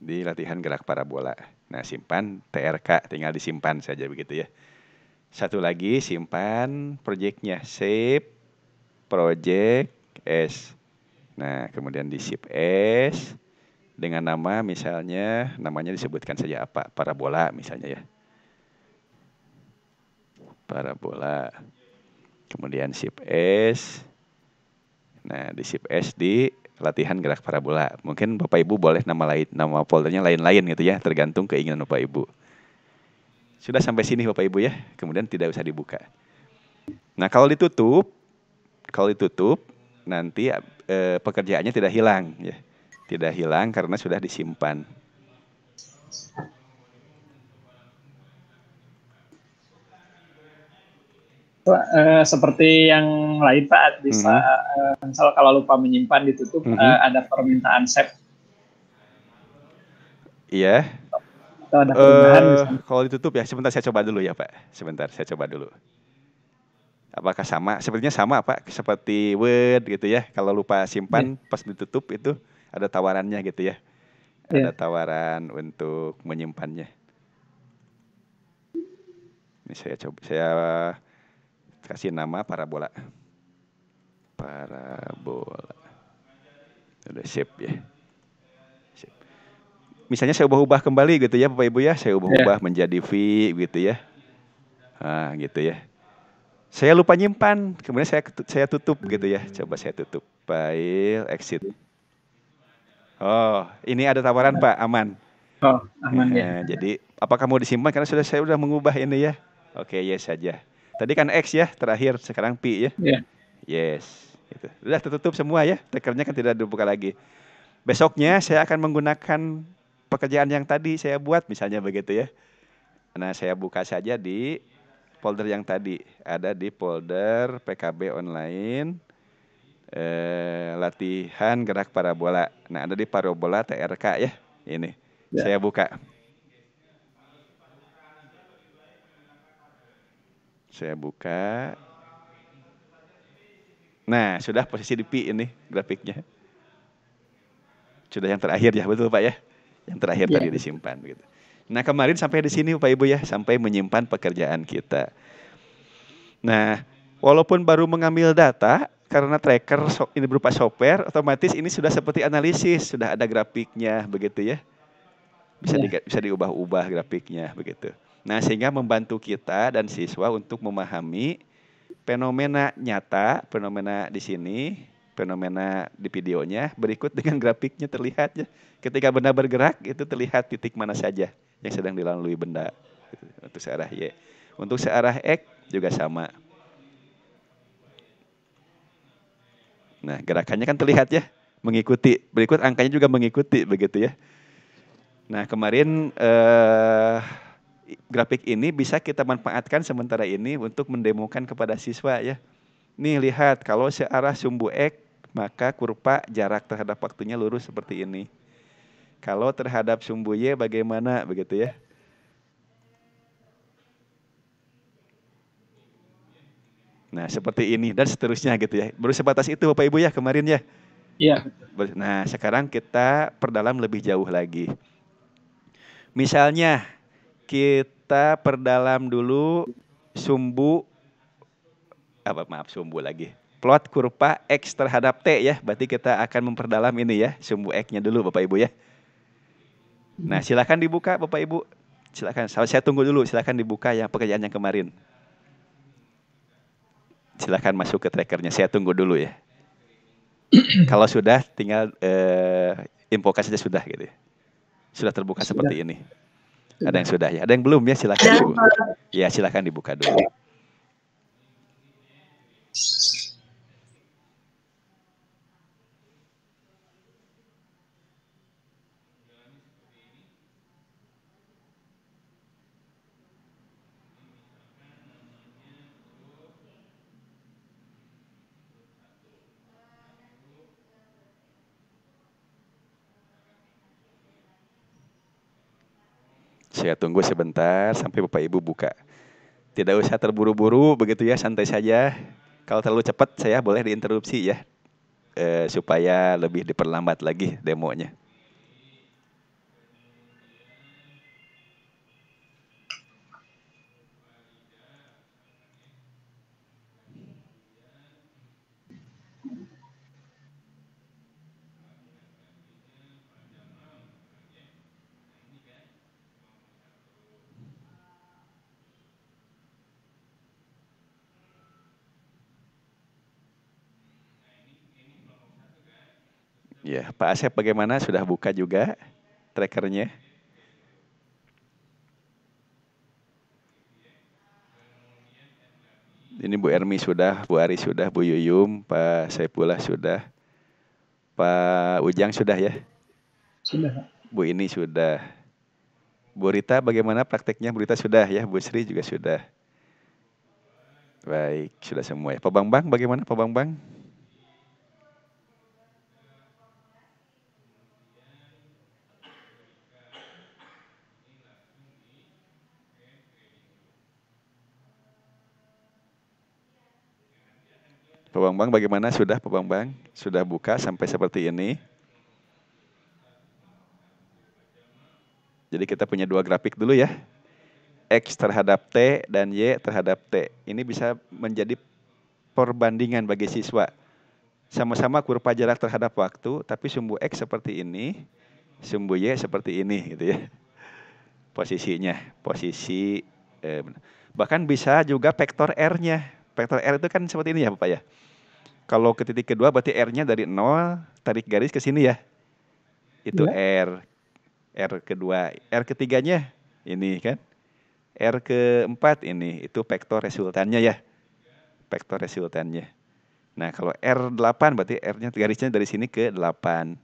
Di latihan gerak parabola. Nah, simpan TRK, tinggal disimpan saja begitu ya. Satu lagi, simpan project-nya, save project S. Nah, kemudian di Shift S dengan nama, misalnya namanya disebutkan saja apa, parabola misalnya ya, parabola. Kemudian Shift S. Nah, di Shift S di latihan gerak parabola. Mungkin Bapak Ibu boleh nama foldernya lain-lain gitu ya, tergantung keinginan Bapak Ibu. Sudah sampai sini Bapak Ibu ya, kemudian tidak usah dibuka. Nah, kalau ditutup nanti pekerjaannya tidak hilang ya. Tidak hilang karena sudah disimpan. Seperti yang lain Pak, bisa misal kalau lupa menyimpan ditutup, ada permintaan save. Iya. Atau ada perubahan kalau ditutup ya, sebentar saya coba dulu ya Pak. Sebentar saya coba dulu. Apakah sama? Sepertinya sama Pak, seperti Word gitu ya. Kalau lupa simpan pas ditutup itu ada tawarannya gitu ya. Ada tawaran untuk menyimpannya. Ini saya kasih nama parabola. Parabola. Udah save ya. Save. Misalnya saya ubah-ubah kembali gitu ya Bapak Ibu ya. Saya ubah-ubah menjadi V gitu ya. Nah gitu ya. Saya lupa nyimpan, kemudian saya tutup gitu ya. Coba saya tutup. File, exit. Oh, ini ada tawaran Pak, aman. Oh, aman ya. Jadi, apakah mau disimpan? Karena saya sudah mengubah ini ya. Oke, yes saja. Tadi kan X ya, terakhir. Sekarang P ya. Yes. Gitu. Sudah tertutup semua ya. Tekernya kan tidak dibuka lagi. Besoknya saya akan menggunakan pekerjaan yang tadi saya buat, misalnya begitu ya. Nah, saya buka saja di folder yang tadi, ada di folder PKB online, latihan gerak parabola. Nah, ada di parabola TRK ya, ini. Saya buka. Saya buka. Nah, sudah posisi di P ini grafiknya. Sudah yang terakhir ya, betul Pak ya? Yang terakhir tadi disimpan begitu. Nah, kemarin sampai di sini Bapak Ibu ya, sampai menyimpan pekerjaan kita. Nah, walaupun baru mengambil data, karena tracker ini berupa software, otomatis ini sudah seperti analisis, sudah ada grafiknya begitu ya. Bisa diubah-ubah grafiknya begitu. Nah, sehingga membantu kita dan siswa untuk memahami fenomena nyata, fenomena di sini, fenomena di videonya, berikut dengan grafiknya terlihat ya. Ketika benda bergerak, itu terlihat titik mana saja yang sedang dilalui benda. Untuk searah Y. Untuk searah X juga sama. Nah, gerakannya kan terlihat ya, mengikuti. Berikut angkanya juga mengikuti, begitu ya. Nah, kemarin grafik ini bisa kita manfaatkan sementara ini untuk mendemokan kepada siswa ya. Nih, lihat, kalau searah sumbu X, maka kurva jarak terhadap waktunya lurus seperti ini. Kalau terhadap sumbu Y bagaimana, begitu ya. Nah, seperti ini dan seterusnya gitu ya. Baru sebatas itu Bapak Ibu ya kemarin ya. Iya. Nah, sekarang kita perdalam lebih jauh lagi. Misalnya kita perdalam dulu sumbu plot kurva X terhadap T ya. Berarti kita akan memperdalam ini ya, sumbu X-nya dulu Bapak Ibu ya. Nah, silakan dibuka Bapak Ibu. Silakan. Saya tunggu dulu. Silakan dibuka yang pekerjaan yang kemarin. Silakan masuk ke trackernya. Saya tunggu dulu ya. Kalau sudah, tinggal infokan saja sudah gitu. Sudah terbuka seperti ini. Ada yang sudah ya. Ada yang belum ya, silakan Ibu. Ya, silakan dibuka dulu. Saya tunggu sebentar sampai Bapak Ibu buka. Tidak usah terburu-buru begitu ya, santai saja. Kalau terlalu cepat saya boleh diinterupsi ya, supaya lebih diperlambat lagi demonya. Ya, Pak Asep bagaimana? Sudah buka juga trackernya? Ini Bu Ermi sudah, Bu Ari sudah, Bu Yuyum, Pak Saipullah sudah, Pak Ujang sudah ya? Sudah. Bu ini sudah. Bu Rita bagaimana prakteknya? Bu Rita sudah ya, Bu Sri juga sudah. Baik, sudah semua ya. Pak Bambang bagaimana Pak Bambang? Pak Bambang bagaimana? Sudah Pak Bambang? Sudah buka sampai seperti ini. Jadi kita punya dua grafik dulu ya. X terhadap T dan Y terhadap T. Ini bisa menjadi perbandingan bagi siswa. Sama-sama kurva jarak terhadap waktu, tapi sumbu X seperti ini, sumbu Y seperti ini gitu ya. Posisinya, posisi bahkan bisa juga vektor R-nya. Vektor R itu kan seperti ini ya Bapak ya. Kalau ke titik kedua berarti R-nya dari 0, tarik garis ke sini ya. Itu ya. R kedua. R ketiganya ini kan. R keempat ini, itu vektor resultannya ya. Vektor resultannya. Nah kalau R8 berarti R-nya garisnya dari sini ke 8.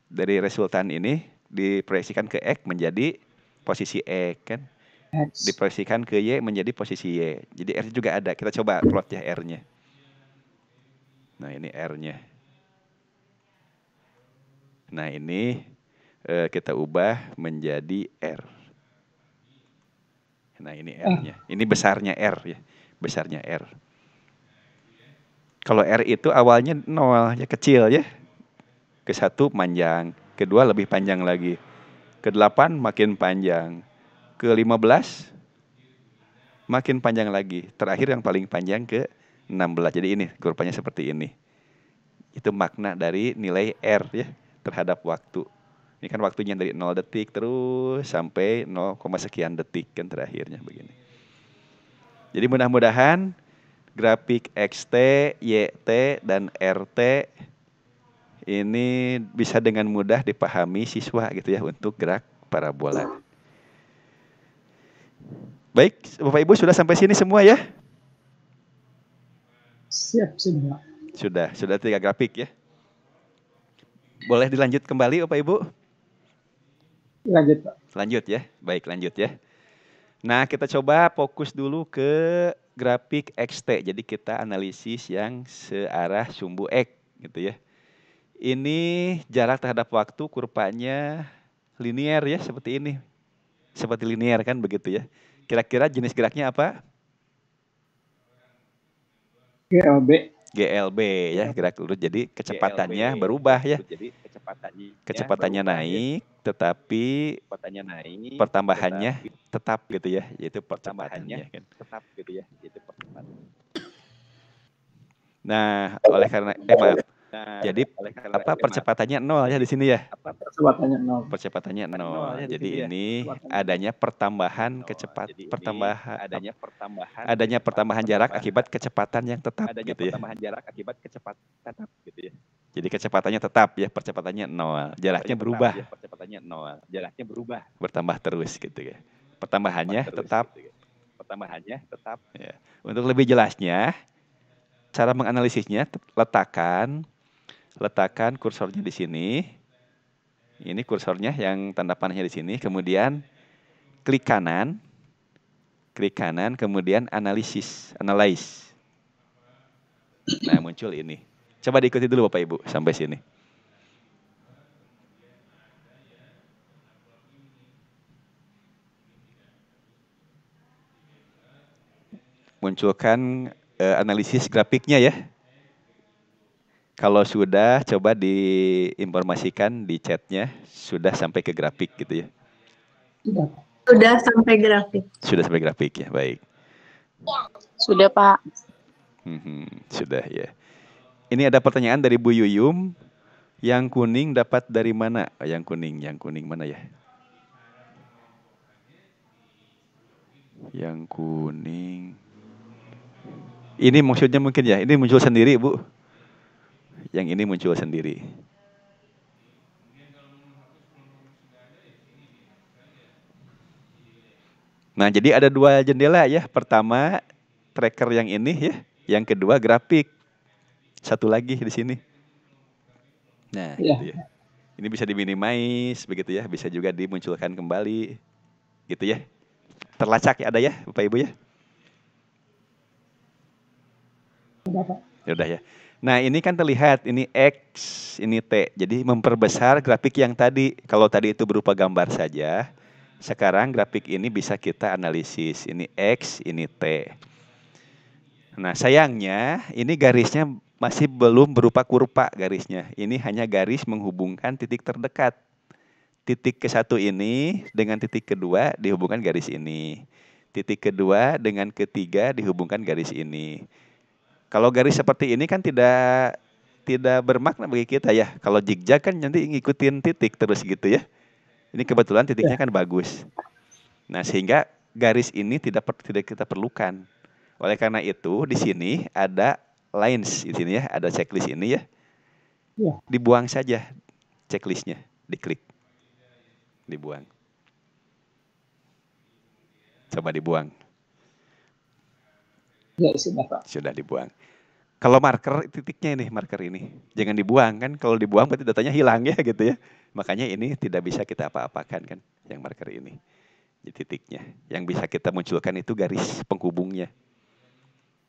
Dari resultan ini diproyeksikan ke X menjadi posisi X kan. Diproyeksikan ke Y menjadi posisi Y. Jadi R juga ada. Kita coba plot ya R-nya. Nah ini R-nya. Nah ini kita ubah menjadi R. Nah ini R-nya. Ini besarnya R ya. Besarnya R. Kalau R itu awalnya 0 ya, kecil ya. Ke-1 panjang, kedua lebih panjang lagi. Ke-8 makin panjang. Ke-15 makin panjang lagi. Terakhir yang paling panjang ke-16. Jadi ini kurvanya seperti ini. Itu makna dari nilai R ya terhadap waktu. Ini kan waktunya dari 0 detik terus sampai 0, sekian detik kan terakhirnya begini. Jadi mudah-mudahan grafik XT, YT, dan RT ini bisa dengan mudah dipahami siswa gitu ya untuk gerak parabola. Baik, Bapak Ibu sudah sampai sini semua ya? Siap, sudah. Sudah 3 grafik ya. Boleh dilanjut kembali Bapak Ibu? Lanjut Pak. Lanjut ya, baik lanjut ya. Nah kita coba fokus dulu ke grafik XT. Jadi kita analisis yang searah sumbu X gitu ya. Ini jarak terhadap waktu kurvanya linear ya, seperti ini. Seperti linear kan begitu ya. Kira-kira jenis geraknya apa? GLB ya, gerak lurus. Jadi kecepatannya berubah ya. Kecepatannya naik, tetapi pertambahannya tetap gitu ya, yaitu percepatannya kan. Nah, oleh karena maaf. Jadi percepatannya 0 ya di sini ya. Percepatannya 0. Jadi ini adanya pertambahan pertambahan jarak akibat kecepatan yang tetap gitu ya. Jadi kecepatannya tetap ya, percepatannya 0. Jaraknya berubah. Bertambah terus gitu ya. Pertambahannya tetap. Ya. Untuk lebih jelasnya, cara menganalisisnya, letakkan kursornya di sini. Ini kursornya yang tanda panahnya di sini. Kemudian klik kanan, kemudian analyze. Nah, muncul ini. Coba diikuti dulu Bapak Ibu sampai sini. Munculkan analisis grafiknya ya. Kalau sudah, coba diinformasikan di chatnya sudah sampai ke grafik gitu ya. Sudah sampai grafik. Sudah sampai grafik ya, baik. Sudah Pak. Sudah ya. Ini ada pertanyaan dari Bu Yuyum. Yang kuning dapat dari mana? Yang kuning mana ya? Yang kuning. Ini maksudnya mungkin ya, ini muncul sendiri Bu. Yang ini muncul sendiri. Nah, jadi ada 2 jendela ya. Pertama, tracker yang ini ya. Yang kedua, grafik. Satu lagi di sini. Nah, gitu ya. Ini bisa diminimize begitu ya. Bisa juga dimunculkan kembali. Gitu ya. Terlacak ya, ada ya Bapak Ibu ya? Udah ya. Nah, ini kan terlihat, ini X, ini T. Jadi memperbesar grafik yang tadi. Kalau tadi itu berupa gambar saja, sekarang grafik ini bisa kita analisis. Ini X, ini T. Nah, sayangnya ini garisnya masih belum berupa kurva garisnya. Ini hanya garis menghubungkan titik terdekat. Titik ke-1 ini dengan titik kedua dihubungkan garis ini. Titik kedua dengan ketiga dihubungkan garis ini. Kalau garis seperti ini kan tidak bermakna bagi kita ya. Kalau zigzag kan nanti ngikutin titik terus gitu ya. Ini kebetulan titiknya kan bagus. Nah, sehingga garis ini tidak kita perlukan. Oleh karena itu di sini ada lines di sini ya, ada checklist ini ya. Dibuang saja checklistnya, diklik. Dibuang. Coba dibuang. Ya, sudah Pak. Sudah dibuang. Kalau marker titiknya ini, marker ini jangan dibuang kan. Kalau dibuang berarti datanya hilang ya gitu ya. Makanya ini tidak bisa kita apa-apakan kan, yang marker ini. Di titiknya. Yang bisa kita munculkan itu garis penghubungnya.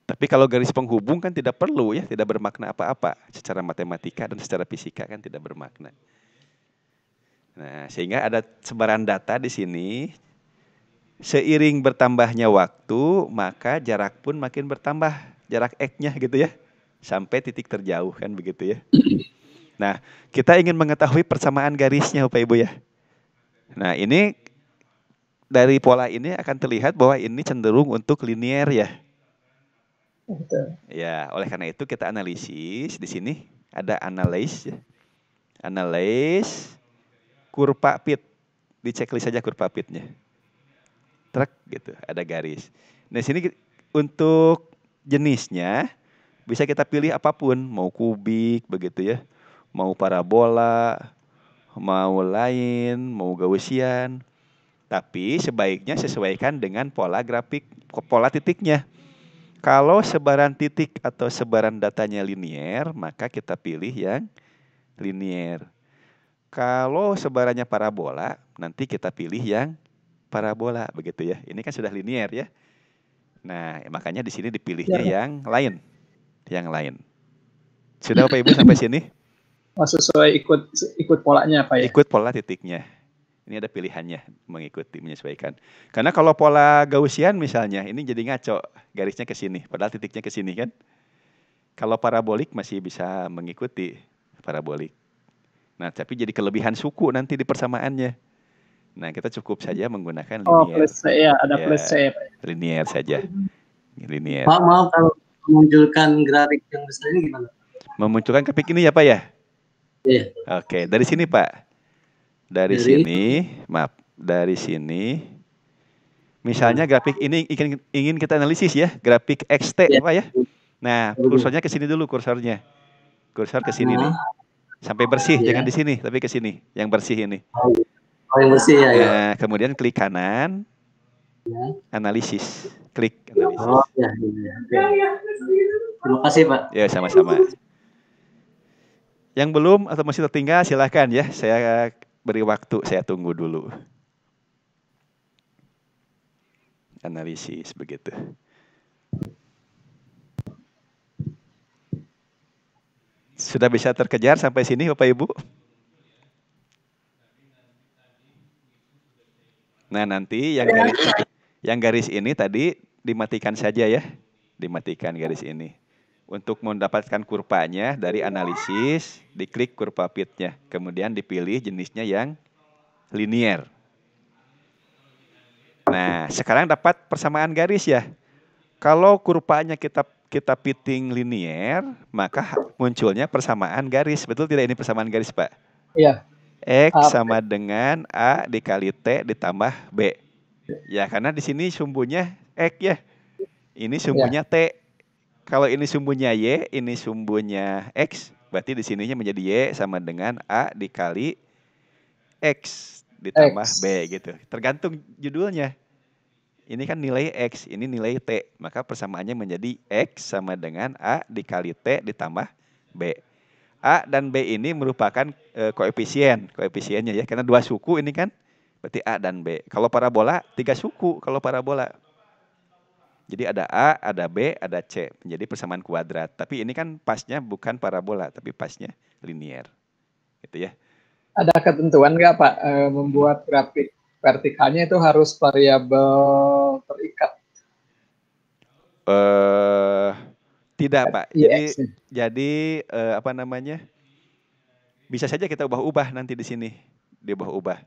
Tapi kalau garis penghubung kan tidak perlu ya, tidak bermakna apa-apa. Secara matematika dan secara fisika kan tidak bermakna. Nah, sehingga ada sebaran data di sini. Seiring bertambahnya waktu, maka jarak pun makin bertambah. Jarak X-nya gitu ya. Sampai titik terjauh kan begitu ya. Nah, kita ingin mengetahui persamaan garisnya Bapak Ibu ya. Nah, ini dari pola ini akan terlihat bahwa ini cenderung untuk linear ya. Betul. Ya, oleh karena itu kita analisis di sini ada analyze, kurva fit, di checklist saja kurva fitnya, truk gitu, ada garis. Nah sini untuk jenisnya bisa kita pilih apapun, mau kubik begitu ya, mau parabola, mau line, mau Gaussian, tapi sebaiknya sesuaikan dengan pola grafik, pola titiknya. Kalau sebaran titik atau sebaran datanya linear, maka kita pilih yang linear. Kalau sebarannya parabola, nanti kita pilih yang parabola, begitu ya. Ini kan sudah linear ya. Nah, makanya di sini dipilihnya yang lain. Sudah Bapak Ibu sampai sini? Sesuai ikut polanya Pak ya? Ikut pola titiknya. Ini ada pilihannya, mengikuti, menyesuaikan. Karena kalau pola Gaussian misalnya, ini jadi ngaco, garisnya ke sini, padahal titiknya ke sini kan. Kalau parabolik masih bisa mengikuti parabolik. Nah, tapi jadi kelebihan suku nanti di persamaannya. Nah, kita cukup saja menggunakan linear. Oh, plus C ya, ada plus C. Linear saja. Linear. Pak, maaf kalau memunculkan grafik yang besar ini gimana? Memunculkan grafik ini ya Pak ya? Iya. Oke, dari sini Pak. Dari sini, misalnya grafik ini ingin kita analisis ya, grafik XT Pak ya. Nah, kursornya ke sini dulu kursornya. Kursor ke sini nih. Sampai bersih, jangan di sini, tapi ke sini, yang bersih ini. Oh, yang bersih ya. Nah, kemudian klik kanan. Analisis. Klik analisis. Oh, ya. Terima kasih, Pak. Ya, sama-sama. Yang belum atau masih tertinggal silahkan ya. Saya beri waktu, saya tunggu dulu. Analisis begitu. Sudah bisa terkejar sampai sini Bapak Ibu? Nah, nanti yang garis ini tadi dimatikan saja ya. Dimatikan garis ini. Untuk mendapatkan kurvanya dari analisis, diklik kurva fit-nya. Kemudian dipilih jenisnya yang linear. Nah, sekarang dapat persamaan garis ya. Kalau kurvanya kita fitting linear, maka munculnya persamaan garis. Betul tidak ini persamaan garis, Pak? Iya. X sama dengan A dikali T ditambah B. Ya, karena di sini sumbunya X ya. Ini sumbunya T. Kalau ini sumbunya Y, ini sumbunya X. Berarti di sininya menjadi Y sama dengan A dikali X ditambah B gitu. Tergantung judulnya. Ini kan nilai X, ini nilai T. Maka persamaannya menjadi X sama dengan A dikali T ditambah B. A dan B ini merupakan koefisiennya ya. Karena 2 suku ini kan, berarti A dan B. Kalau parabola, 3 suku kalau parabola. Jadi ada A, ada B, ada C. Menjadi persamaan kuadrat. Tapi ini kan pasnya bukan parabola, tapi pasnya linear. Gitu ya. Ada ketentuan nggak Pak, membuat grafik vertikalnya itu harus variabel terikat? Tidak Pak. Jadi apa namanya? Bisa saja kita ubah-ubah nanti di sini. Diubah-ubah.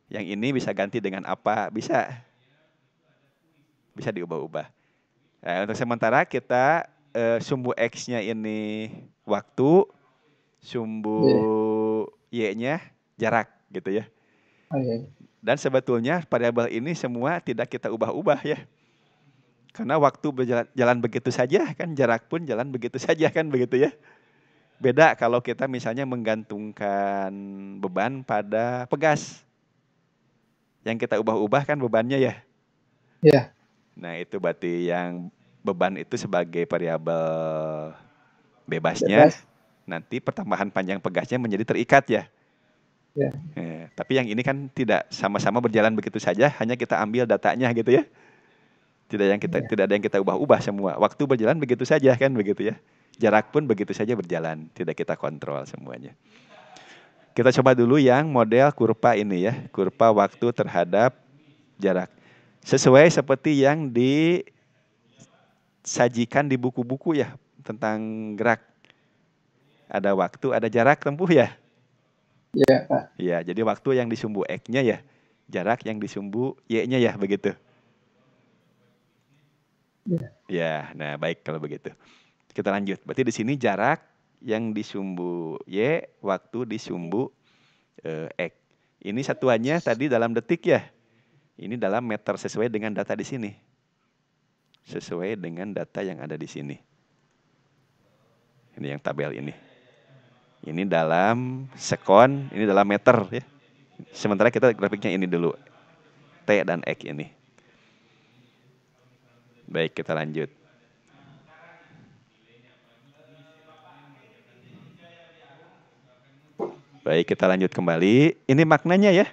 Yang ini bisa ganti dengan apa? Bisa diubah-ubah. Nah, untuk sementara kita sumbu X-nya ini waktu, sumbu Y-nya jarak gitu ya. Dan sebetulnya variabel ini semua tidak kita ubah-ubah ya. Karena waktu berjalan begitu saja kan, jarak pun jalan begitu saja kan, begitu ya. Beda kalau kita misalnya menggantungkan beban pada pegas. Yang kita ubah-ubah kan bebannya ya. Iya. Nah, itu berarti yang beban itu sebagai variabel bebasnya. Nanti pertambahan panjang pegasnya menjadi terikat ya. Ya. Tapi yang ini kan tidak sama-sama berjalan begitu saja, hanya kita ambil datanya gitu ya. Tidak ada yang kita ubah-ubah semua. Waktu berjalan begitu saja kan, begitu ya. Jarak pun begitu saja berjalan, tidak kita kontrol semuanya. Kita coba dulu yang model kurva ini ya, kurva waktu terhadap jarak. Sesuai seperti yang disajikan di buku-buku ya, tentang gerak. Ada waktu, ada jarak tempuh ya. Iya Pak. Ya, jadi waktu yang di sumbu X-nya ya, jarak yang di sumbu Y-nya ya, begitu. Ya, nah baik kalau begitu. Kita lanjut. Berarti di sini jarak yang di sumbu Y, waktu di sumbu X. Ini satuannya tadi dalam detik ya. Ini dalam meter sesuai dengan data di sini. Sesuai dengan data yang ada di sini. Ini yang tabel ini. Ini dalam sekon, ini dalam meter ya. Sementara kita grafiknya ini dulu. T dan X ini. Baik, kita lanjut. Baik, kita lanjut kembali. Ini maknanya ya.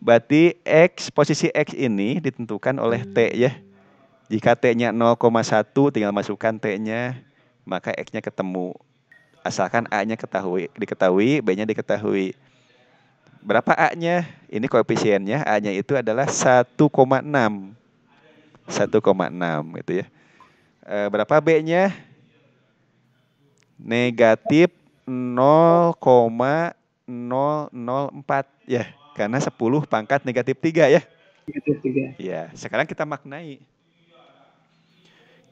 Berarti X, posisi X ini ditentukan oleh T ya. Jika T-nya 0,1 tinggal masukkan T-nya, maka X-nya ketemu. Asalkan A-nya diketahui, B-nya diketahui. Berapa A-nya? Ini koefisiennya, A-nya itu adalah 1,6. 1,6 gitu ya. Berapa B-nya? Negatif 0,004 ya. Karena 10 pangkat negatif 3 ya. Negatif 3. Ya, sekarang kita maknai.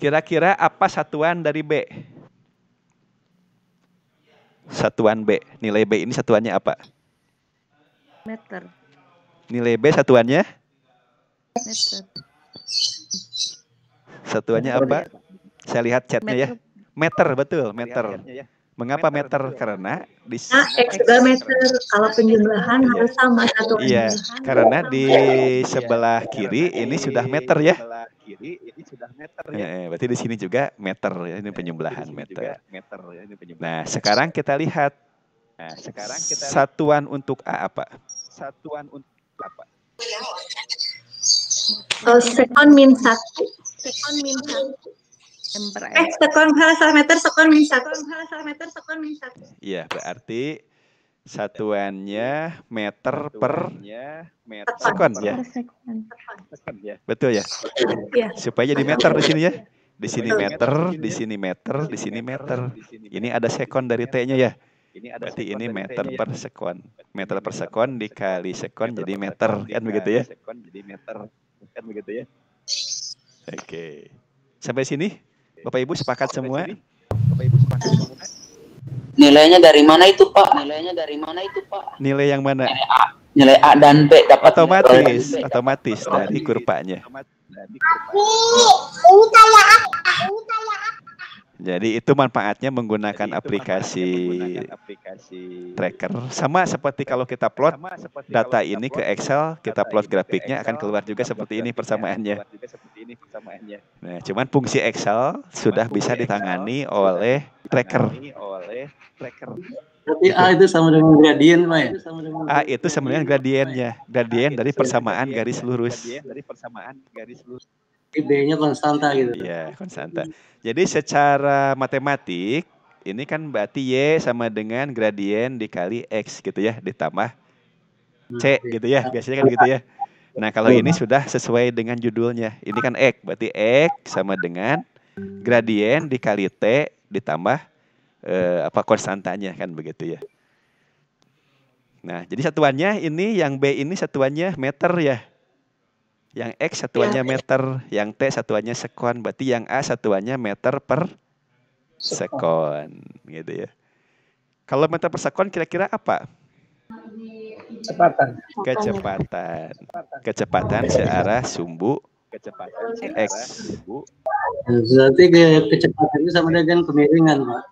Kira-kira apa satuan dari B? Satuan B. Nilai B ini satuannya apa? Meter. Nilai B satuannya? Meter. Satuannya apa? Saya lihat chatnya ya. Meter, betul, meter. Mengapa meter? Karena di X juga meter. Kalau penjumlahan harus sama satuannya. iya, karena di sebelah kiri ini sudah meter ya. Berarti di sini juga meter ya, ini penjumlahan meter. Nah, sekarang kita lihat satuan untuk A apa? Sekon min 1. Sekon salah meter, sekon min 1. Iya, berarti satuannya meter per sekon ya. Betul ya? Supaya jadi meter di sini ya. Di sini meter, di sini meter, di sini meter. Ini ada sekon dari T-nya ya. Berarti ini meter per sekon. Meter per sekon dikali sekon jadi meter, kan begitu ya? Oke. Sampai sini Bapak Ibu sepakat semua? Nilainya dari mana itu, Pak? Nilai yang mana? Nilai A dan B dapat otomatis dari kurvanya. Jadi itu manfaatnya menggunakan aplikasi tracker. Sama seperti kalau kita plot data ini ke Excel, kita plot grafiknya akan keluar juga seperti ini persamaannya. Nah, cuman fungsi Excel sudah bisa ditangani oleh tracker. Berarti A itu sama dengan gradien, Pak ya? A itu sama dengan gradiennya. Gradien dari persamaan garis lurus. B-nya konstanta gitu. Iya, konstanta. Jadi secara matematik ini kan berarti Y sama dengan gradien dikali X gitu ya, ditambah C gitu ya. Biasanya kan gitu ya. Nah, kalau ini sudah sesuai dengan judulnya. Ini kan X, berarti X sama dengan gradien dikali T ditambah konstantanya kan begitu ya. Nah, jadi satuannya ini yang B ini satuannya meter ya. Yang X satuannya meter, yang T satuannya sekon, berarti yang A satuannya meter per sekon, gitu ya. Kalau meter per sekon kira-kira apa? Kecepatan searah sumbu X. Berarti kecepatannya sama dengan kemiringan, Pak.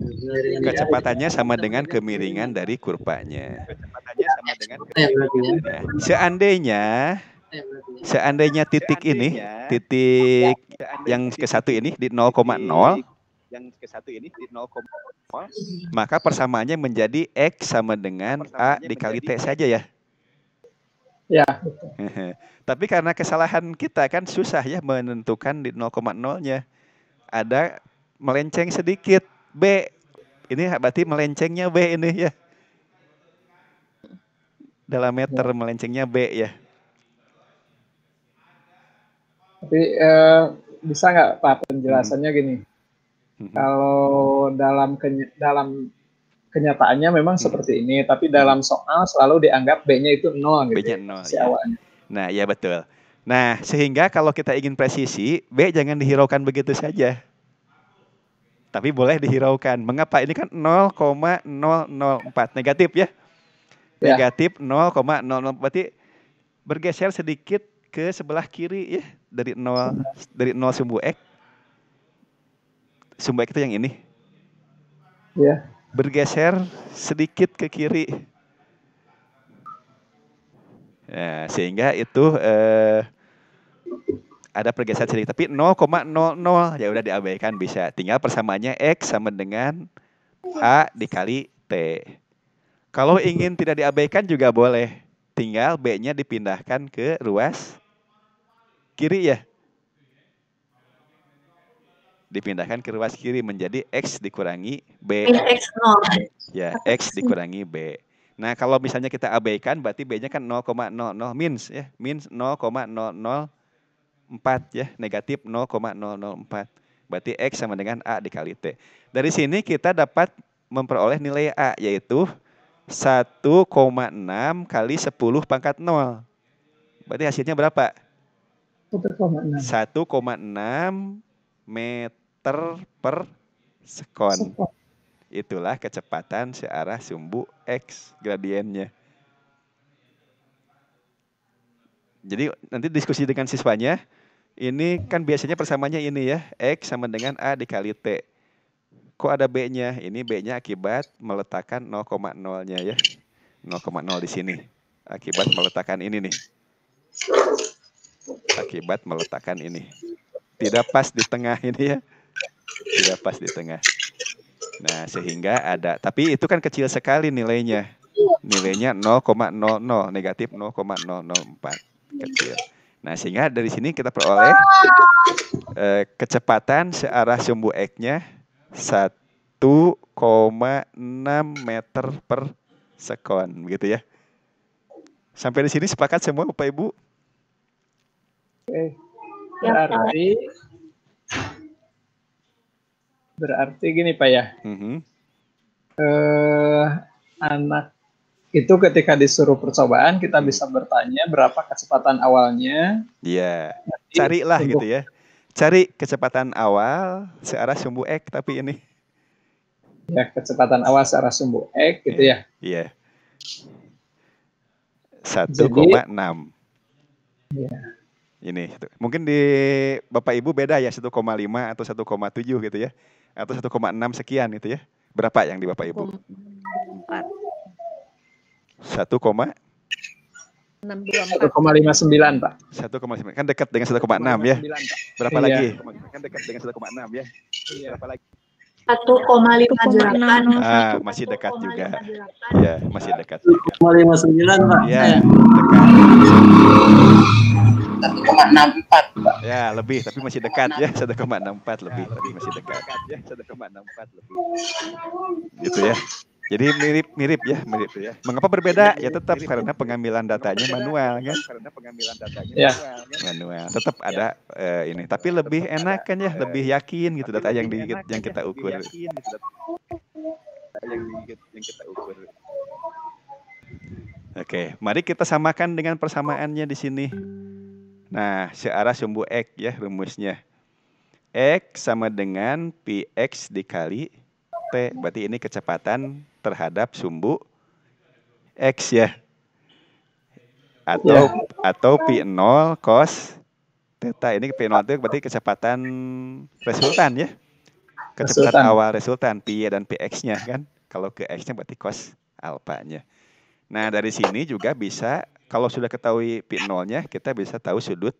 Kecepatannya sama dengan kemiringan dari kurvanya. Nah, seandainya titik ini, titik yang ke satu ini di 0,0, maka persamaannya menjadi X sama dengan A dikali T saja ya. Ya. Tapi karena kesalahan kita kan susah ya menentukan di 0,0-nya. Ada melenceng sedikit B. Ini berarti melencengnya B ini ya. Dalam meter melencengnya B ya. Tapi bisa nggak Pak penjelasannya gini? Kalau dalam kenyataannya memang seperti ini, tapi dalam soal selalu dianggap B-nya itu 0 gitu. B-nya 0 ya. Nah, ya betul. Nah, sehingga kalau kita ingin presisi, B jangan dihiraukan begitu saja. Tapi boleh dihiraukan. Mengapa? Ini kan 0,004 negatif ya. Negatif 0,004 berarti bergeser sedikit ke sebelah kiri ya, dari 0 sumbu X. Sumbu X itu yang ini. Ya. Bergeser sedikit ke kiri. Nah, sehingga itu ada pergeseran sedikit, tapi 0,00 ya udah diabaikan bisa. Tinggal persamaannya X sama dengan A dikali T. Kalau ingin tidak diabaikan juga boleh. Tinggal B-nya dipindahkan ke ruas kiri ya. Dipindahkan ke ruas kiri menjadi X dikurangi B. Ya, X dikurangi B. Nah, kalau misalnya kita abaikan berarti B-nya kan 0,00 minus ya. Minus 0,004 ya. Negatif 0,004. Berarti X sama dengan A dikali T. Dari sini kita dapat memperoleh nilai A yaitu 1,6 kali 10 pangkat 0. Berarti hasilnya berapa? 1,6 meter per sekon. Itulah kecepatan searah sumbu X gradiennya. Jadi nanti diskusi dengan siswanya. Ini kan biasanya persamaannya ini ya. X sama dengan A dikali T. kok ada B-nya? Ini B-nya akibat meletakkan 0,0-nya ya. 0,0 di sini. Akibat meletakkan ini nih. Akibat meletakkan ini. Tidak pas di tengah ini ya. Tidak pas di tengah. Nah, sehingga ada. Tapi itu kan kecil sekali nilainya. Nilainya 0,00, negatif 0,004. Kecil. Nah, sehingga dari sini kita peroleh kecepatan searah sumbu X-nya 1,6 meter per sekon, gitu ya. Sampai di sini sepakat semua Bapak Ibu? Oke. Berarti gini Pak ya. Anak itu ketika disuruh percobaan kita bisa bertanya berapa kecepatan awalnya. Iya. Carilah gitu ya. Cari kecepatan awal searah sumbu X tapi ini. Ya, kecepatan awal searah sumbu X gitu ya. Iya. 1,6. Iya. Ini mungkin di Bapak Ibu beda ya 1,5 atau 1,7 gitu ya. Atau 1,6 sekian gitu ya. Berapa yang di Bapak Ibu? 1,629 Pak. 1,9 kan dekat dengan 1,6 ya. Berapa lagi? Kan dekat dengan 1,6 ya. Berapa lagi? 1,58. Masih dekat juga. Ya, masih dekat. 1,59 Pak. Ya, dekat. 1,64 Pak. Ya, lebih tapi masih dekat ya. 1,64 lebih tapi masih dekat ya. 1,64 lebih. Gitu ya. Jadi mirip ya. Mengapa berbeda? Ya tetap karena pengambilan datanya manual kan. Manual. Tetap ada ini. Tapi lebih enak kan ya, lebih yakin gitu data yang kita ukur. Oke, mari kita samakan dengan persamaannya di sini. Nah, searah sumbu X ya rumusnya. X sama dengan Px dikali T. Berarti ini kecepatan terhadap sumbu X ya. Atau P0 cos theta. Ini P0 itu berarti kecepatan resultan ya. Kecepatan awal resultan P dan Px-nya kan. Kalau ke X-nya berarti cos alpanya. Nah, dari sini juga bisa kalau sudah ketahui P0-nya, kita bisa tahu sudut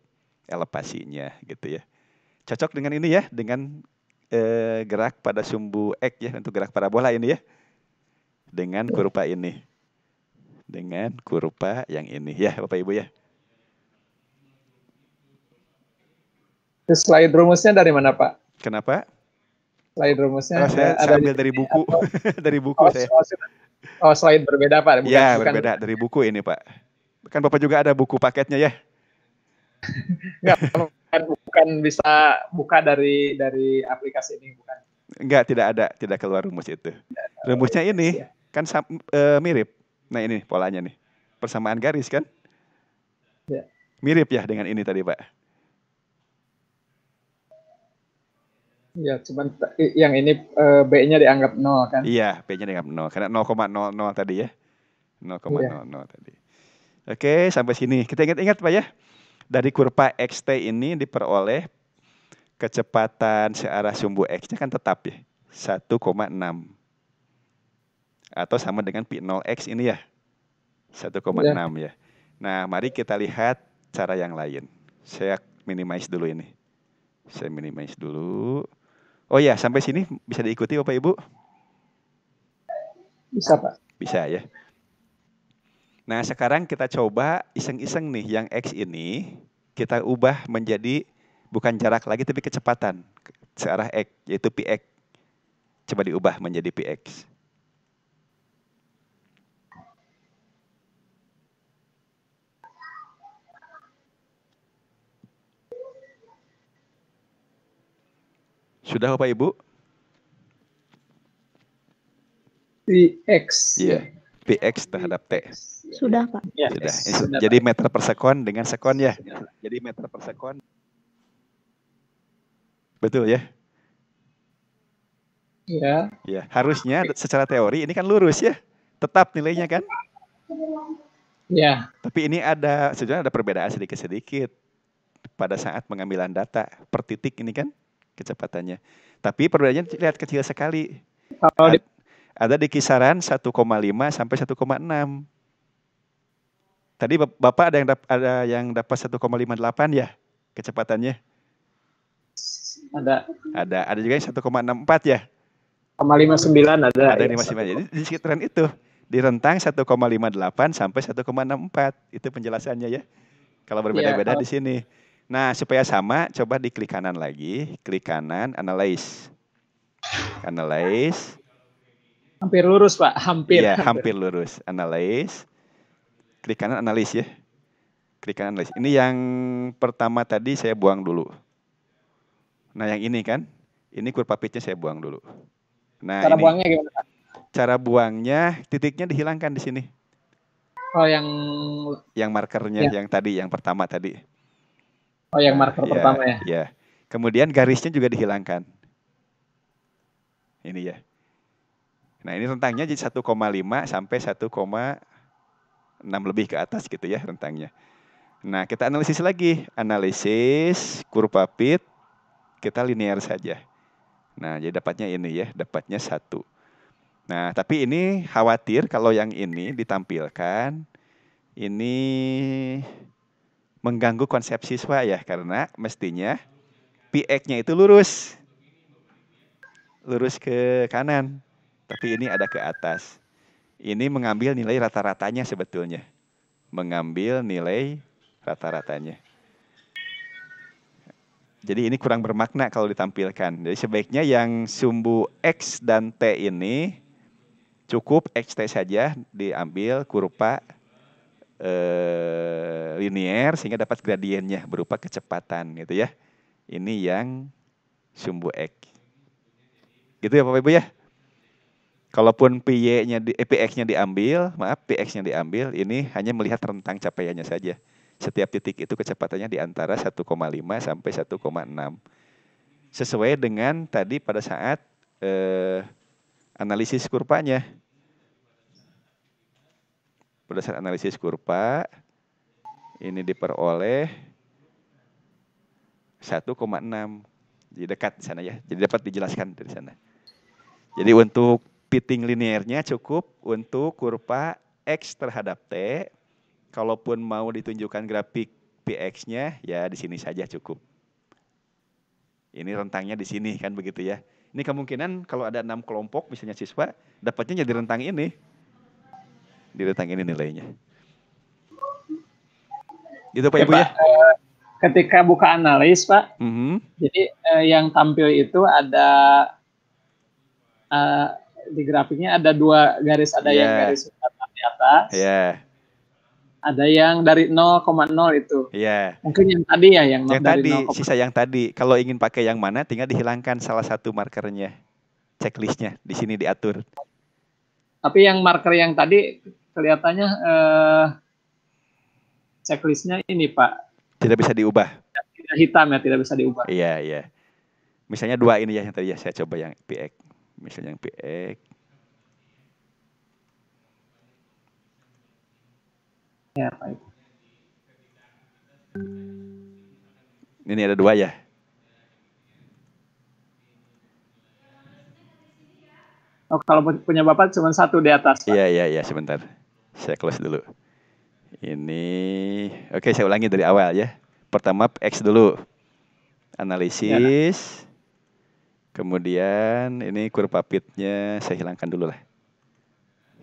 elevasinya gitu ya. Cocok dengan ini ya, dengan gerak pada sumbu X ya, untuk gerak parabola ini ya. Dengan kurva ini. Dengan kurva yang ini ya, Bapak Ibu ya. Slide rumusnya dari mana, Pak? Kenapa? Slide rumusnya saya ambil dari buku. Dari buku saya. Slide berbeda, Pak? Iya, berbeda dari buku ini, Pak. Kan Bapak juga ada buku paketnya ya? Enggak, bukan bisa buka dari aplikasi ini, bukan. Enggak, tidak keluar rumus itu. Rumusnya ini kan mirip. Nah, ini polanya nih. Persamaan garis kan? Ya. Mirip ya dengan ini tadi, Pak. Ya, cuman yang ini B-nya dianggap 0 kan? Iya, B-nya dianggap 0 karena 0,00 tadi ya. 0,00 tadi. Oke, sampai sini. Kita ingat-ingat Pak ya. Dari kurva XT ini diperoleh kecepatan searah sumbu X-nya kan tetap ya. 1,6. Atau sama dengan P0X ini ya. 1,6 ya. Nah, mari kita lihat cara yang lain. Saya minimize dulu ini. Saya minimize dulu. Oh ya, sampai sini bisa diikuti Bapak Ibu? Bisa, Pak. Bisa ya. Nah, sekarang kita coba iseng-iseng nih yang X ini kita ubah menjadi bukan jarak lagi tapi kecepatan searah X, yaitu Px. Coba diubah menjadi Px. Sudah Bapak Ibu? Px. Iya. Px terhadap T. Sudah, Pak. Ya, sudah. Jadi meter per sekon dengan sekon ya. Jadi meter per sekon. Betul ya? Iya. Ya, harusnya secara teori ini kan lurus ya. Tetap nilainya kan? Ya. Tapi ini sebenarnya ada perbedaan sedikit-sedikit pada saat pengambilan data per titik ini kan kecepatannya. Tapi perbedaannya lihat kecil sekali. Kalau ada di kisaran 1,5 sampai 1,6. Tadi Bapak ada yang dapat 1,58 ya kecepatannya? Ada juga yang 1,64 ya? 1,59 ada. Ada yang 59. Jadi di sekitaran itu, di rentang 1,58 sampai 1,64 itu penjelasannya ya. Kalau berbeda-beda di sini. Nah, supaya sama, coba diklik kanan lagi, klik kanan, analyze. Analyze. Hampir lurus, Pak. Iya, hampir lurus. Analyze. Klik kanan, analyze ya. Klik kanan, analyze. Ini yang pertama tadi saya buang dulu. Nah, yang ini kan, ini kurva pitnya saya buang dulu. Nah, cara buangnya gimana, Pak? Cara buangnya, titiknya dihilangkan di sini. Oh, yang markernya, yang tadi, yang pertama tadi. Oh, yang marker pertama ya? Ya. Kemudian garisnya juga dihilangkan. Ini ya. Nah, ini rentangnya jadi 1,5 sampai 1,6 lebih ke atas gitu ya rentangnya. Nah, kita analisis lagi. Analisis kurva pit, kita linear saja. Nah, jadi dapatnya ini ya, dapatnya 1. Nah, tapi ini khawatir kalau yang ini ditampilkan, ini mengganggu konsep siswa ya, karena mestinya PX-nya itu lurus. Lurus ke kanan. Tapi ini ada ke atas. Ini mengambil nilai rata-ratanya sebetulnya. Mengambil nilai rata-ratanya. Jadi ini kurang bermakna kalau ditampilkan. Jadi sebaiknya yang sumbu X dan T ini cukup XT saja diambil kurva linear sehingga dapat gradiennya berupa kecepatan gitu ya. Ini yang sumbu X. Gitu ya Bapak Ibu ya. Kalaupun PX-nya diambil, PX-nya diambil, ini hanya melihat rentang capaiannya saja. Setiap titik itu kecepatannya di antara 1,5 sampai 1,6. Sesuai dengan tadi pada saat analisis kurvanya. Pada saat analisis kurva, ini diperoleh 1,6. Jadi dekat di sana ya. Jadi dapat dijelaskan dari sana. Jadi untuk fitting linearnya cukup untuk kurva X terhadap T. Kalaupun mau ditunjukkan grafik PX-nya, ya di sini saja cukup. Ini rentangnya di sini kan begitu ya. Ini kemungkinan kalau ada 6 kelompok misalnya siswa, dapatnya jadi rentang ini. Di rentang ini nilainya. Gitu Pak Ibu ya. Ketika buka analis Pak, jadi yang tampil itu ada di grafiknya ada 2 garis, ada yang garis di atas. Ada yang dari 0,0 itu. Mungkin yang tadi ya, yang dari tadi, sisa yang tadi. Kalau ingin pakai yang mana, tinggal dihilangkan salah satu markernya. Checklistnya di sini diatur. Tapi yang marker yang tadi kelihatannya checklistnya ini Pak. Tidak bisa diubah. Tidak hitam ya, tidak bisa diubah. Iya. Misalnya 2 ini ya yang tadi ya, saya coba yang PX. Misalnya yang PX. Ya, Pak. Ini ada 2 ya. Oh, kalau punya Bapak cuma 1 di atas, Pak. Iya, sebentar. Saya close dulu. Ini, oke saya ulangi dari awal ya. Pertama X dulu. Analisis. Kemudian ini kurva pitnya saya hilangkan dulu lah.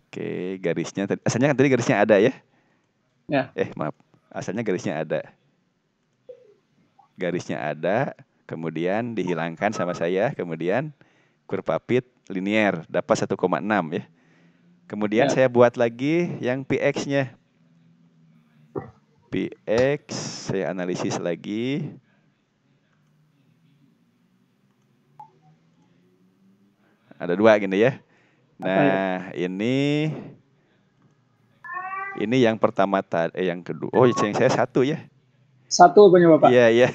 Oke, garisnya. Asalnya kan tadi garisnya ada ya. Maaf, asalnya garisnya ada. Garisnya ada, kemudian dihilangkan sama saya, kemudian kurva pit linear, dapat 1,6 ya. Kemudian saya buat lagi yang PX-nya. PX, saya analisis lagi. Ada 2 gini ya. Nah, ini yang pertama yang kedua. Oh, yang saya 1 ya. 1 punya Bapak. Iya.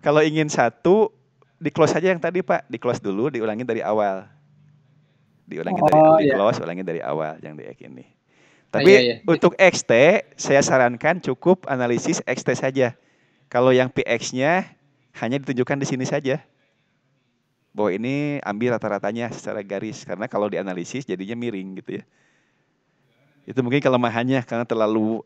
Kalau ingin 1, di close saja yang tadi Pak. Di close dulu, diulangi dari awal. Ulangi dari awal yang di X ini. Tapi untuk XT, saya sarankan cukup analisis XT saja. Kalau yang PX-nya hanya ditunjukkan di sini saja. bahwa ini ambil rata-ratanya secara garis, karena kalau dianalisis jadinya miring gitu ya. Itu mungkin kelemahannya karena terlalu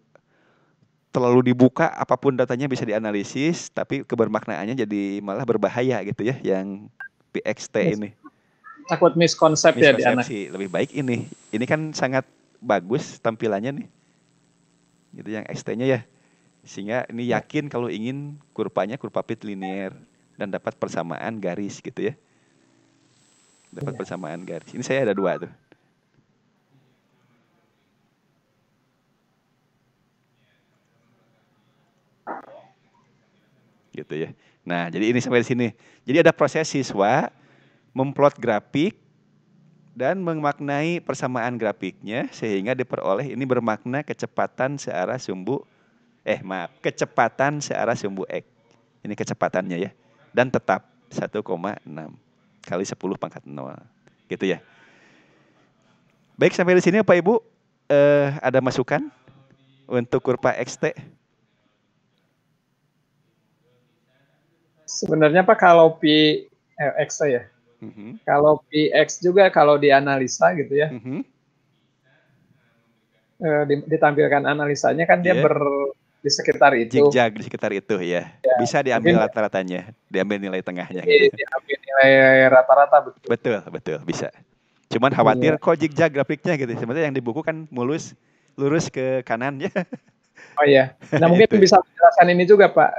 dibuka, apapun datanya bisa dianalisis, tapi kebermaknaannya jadi malah berbahaya gitu ya, yang PXT ini. Takut miskonsep ya di anak. Lebih baik ini. Ini kan sangat bagus tampilannya nih. Gitu yang XT-nya ya. Sehingga ini yakin kalau ingin kurvanya kurva pit linear dan dapat persamaan garis gitu ya. Dapat persamaan garis. Ini saya ada 2 tuh. Gitu ya. Nah, jadi ini sampai di sini. Jadi ada proses siswa memplot grafik dan memaknai persamaan grafiknya sehingga diperoleh ini bermakna kecepatan searah sumbu kecepatan searah sumbu X. Ini kecepatannya ya. Dan tetap 1,6 kali 10 pangkat 0. Gitu ya. Baik, sampai di sini Bapak Ibu ada masukan untuk kurva XT? Sebenarnya Pak kalau PX ya. Kalau PX juga kalau dianalisa gitu ya. Ditampilkan analisanya kan dia di sekitar itu. Zigzag di sekitar itu ya. Bisa diambil rata-ratanya, diambil nilai tengahnya. Diambil nilai rata-rata betul. Betul, bisa. Cuman khawatir kok zigzag grafiknya gitu. Sebenarnya yang di buku kan lurus ke kanan ya. Oh iya. Nah mungkin bisa menjelaskan ini juga Pak.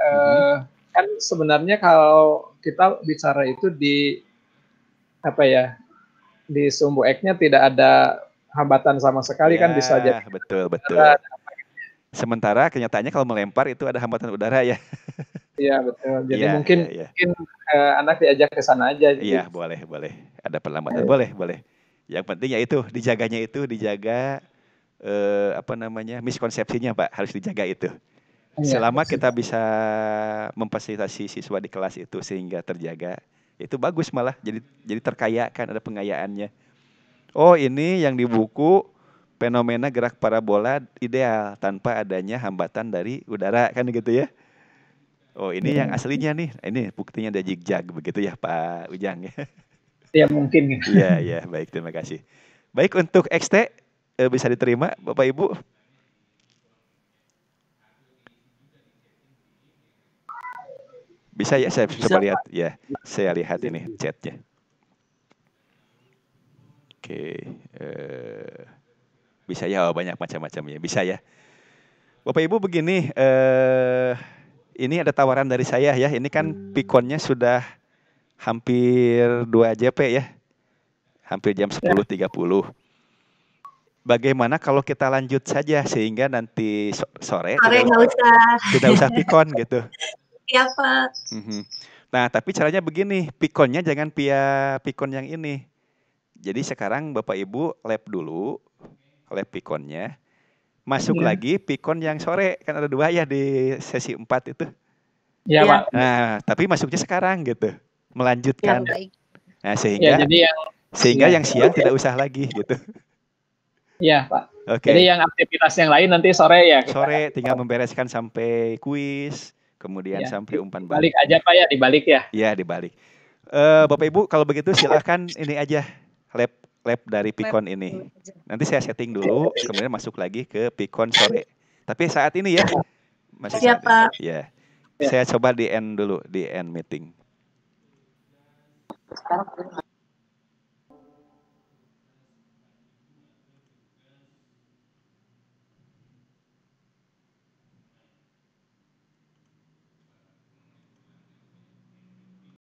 Kan sebenarnya kalau kita bicara itu di di sumbu X-nya tidak ada hambatan sama sekali kan bisa jadi. Betul. Sementara kenyataannya kalau melempar itu ada hambatan udara ya. Iya betul. Jadi mungkin anak diajak ke sana aja. Iya boleh. Ada perlambatan boleh. Yang penting ya itu dijaga miskonsepsinya Pak, harus dijaga itu. Selama kita bisa memfasilitasi siswa di kelas itu sehingga terjaga, itu bagus malah jadi terkaya kan, ada pengayaannya. Oh ini yang di buku fenomena gerak parabola ideal tanpa adanya hambatan dari udara kan gitu ya. Oh ini yang aslinya nih, ini buktinya ada zigzag begitu ya Pak Ujang ya. Ya mungkin. Iya baik, terima kasih. Baik, untuk XT bisa diterima Bapak Ibu. Bisa ya, saya coba lihat ya. Saya lihat ini chatnya. Oke, bisa ya, banyak macam-macam ya, bisa ya. Bapak Ibu begini, ini ada tawaran dari saya ya. Ini kan pikonnya sudah hampir 2 JP ya, hampir jam 10.30. Bagaimana kalau kita lanjut saja sehingga nanti sore tidak usah pikon gitu. Iya Pak. Nah tapi caranya begini, pikonnya jangan via pikon yang ini. Jadi sekarang Bapak Ibu lab dulu, lab pikonnya, masuk lagi pikon yang sore, kan ada 2 ya di sesi 4 itu. Iya Pak. Nah tapi masuknya sekarang gitu, melanjutkan. Nah sehingga yang siang tidak usah lagi gitu. Iya Pak. Oke. Jadi yang aktivitas yang lain nanti sore ya. Sore tinggal membereskan sampai kuis. Kemudian sampai umpan balik aja Pak ya, dibalik ya? Iya dibalik. Bapak Ibu kalau begitu silakan ini aja lab dari pikon ini. Nanti saya setting dulu, kemudian masuk lagi ke pikon sore. Tapi saat ini ya masih Pak. Ya. Saya coba di end dulu, di end meeting. Sekarang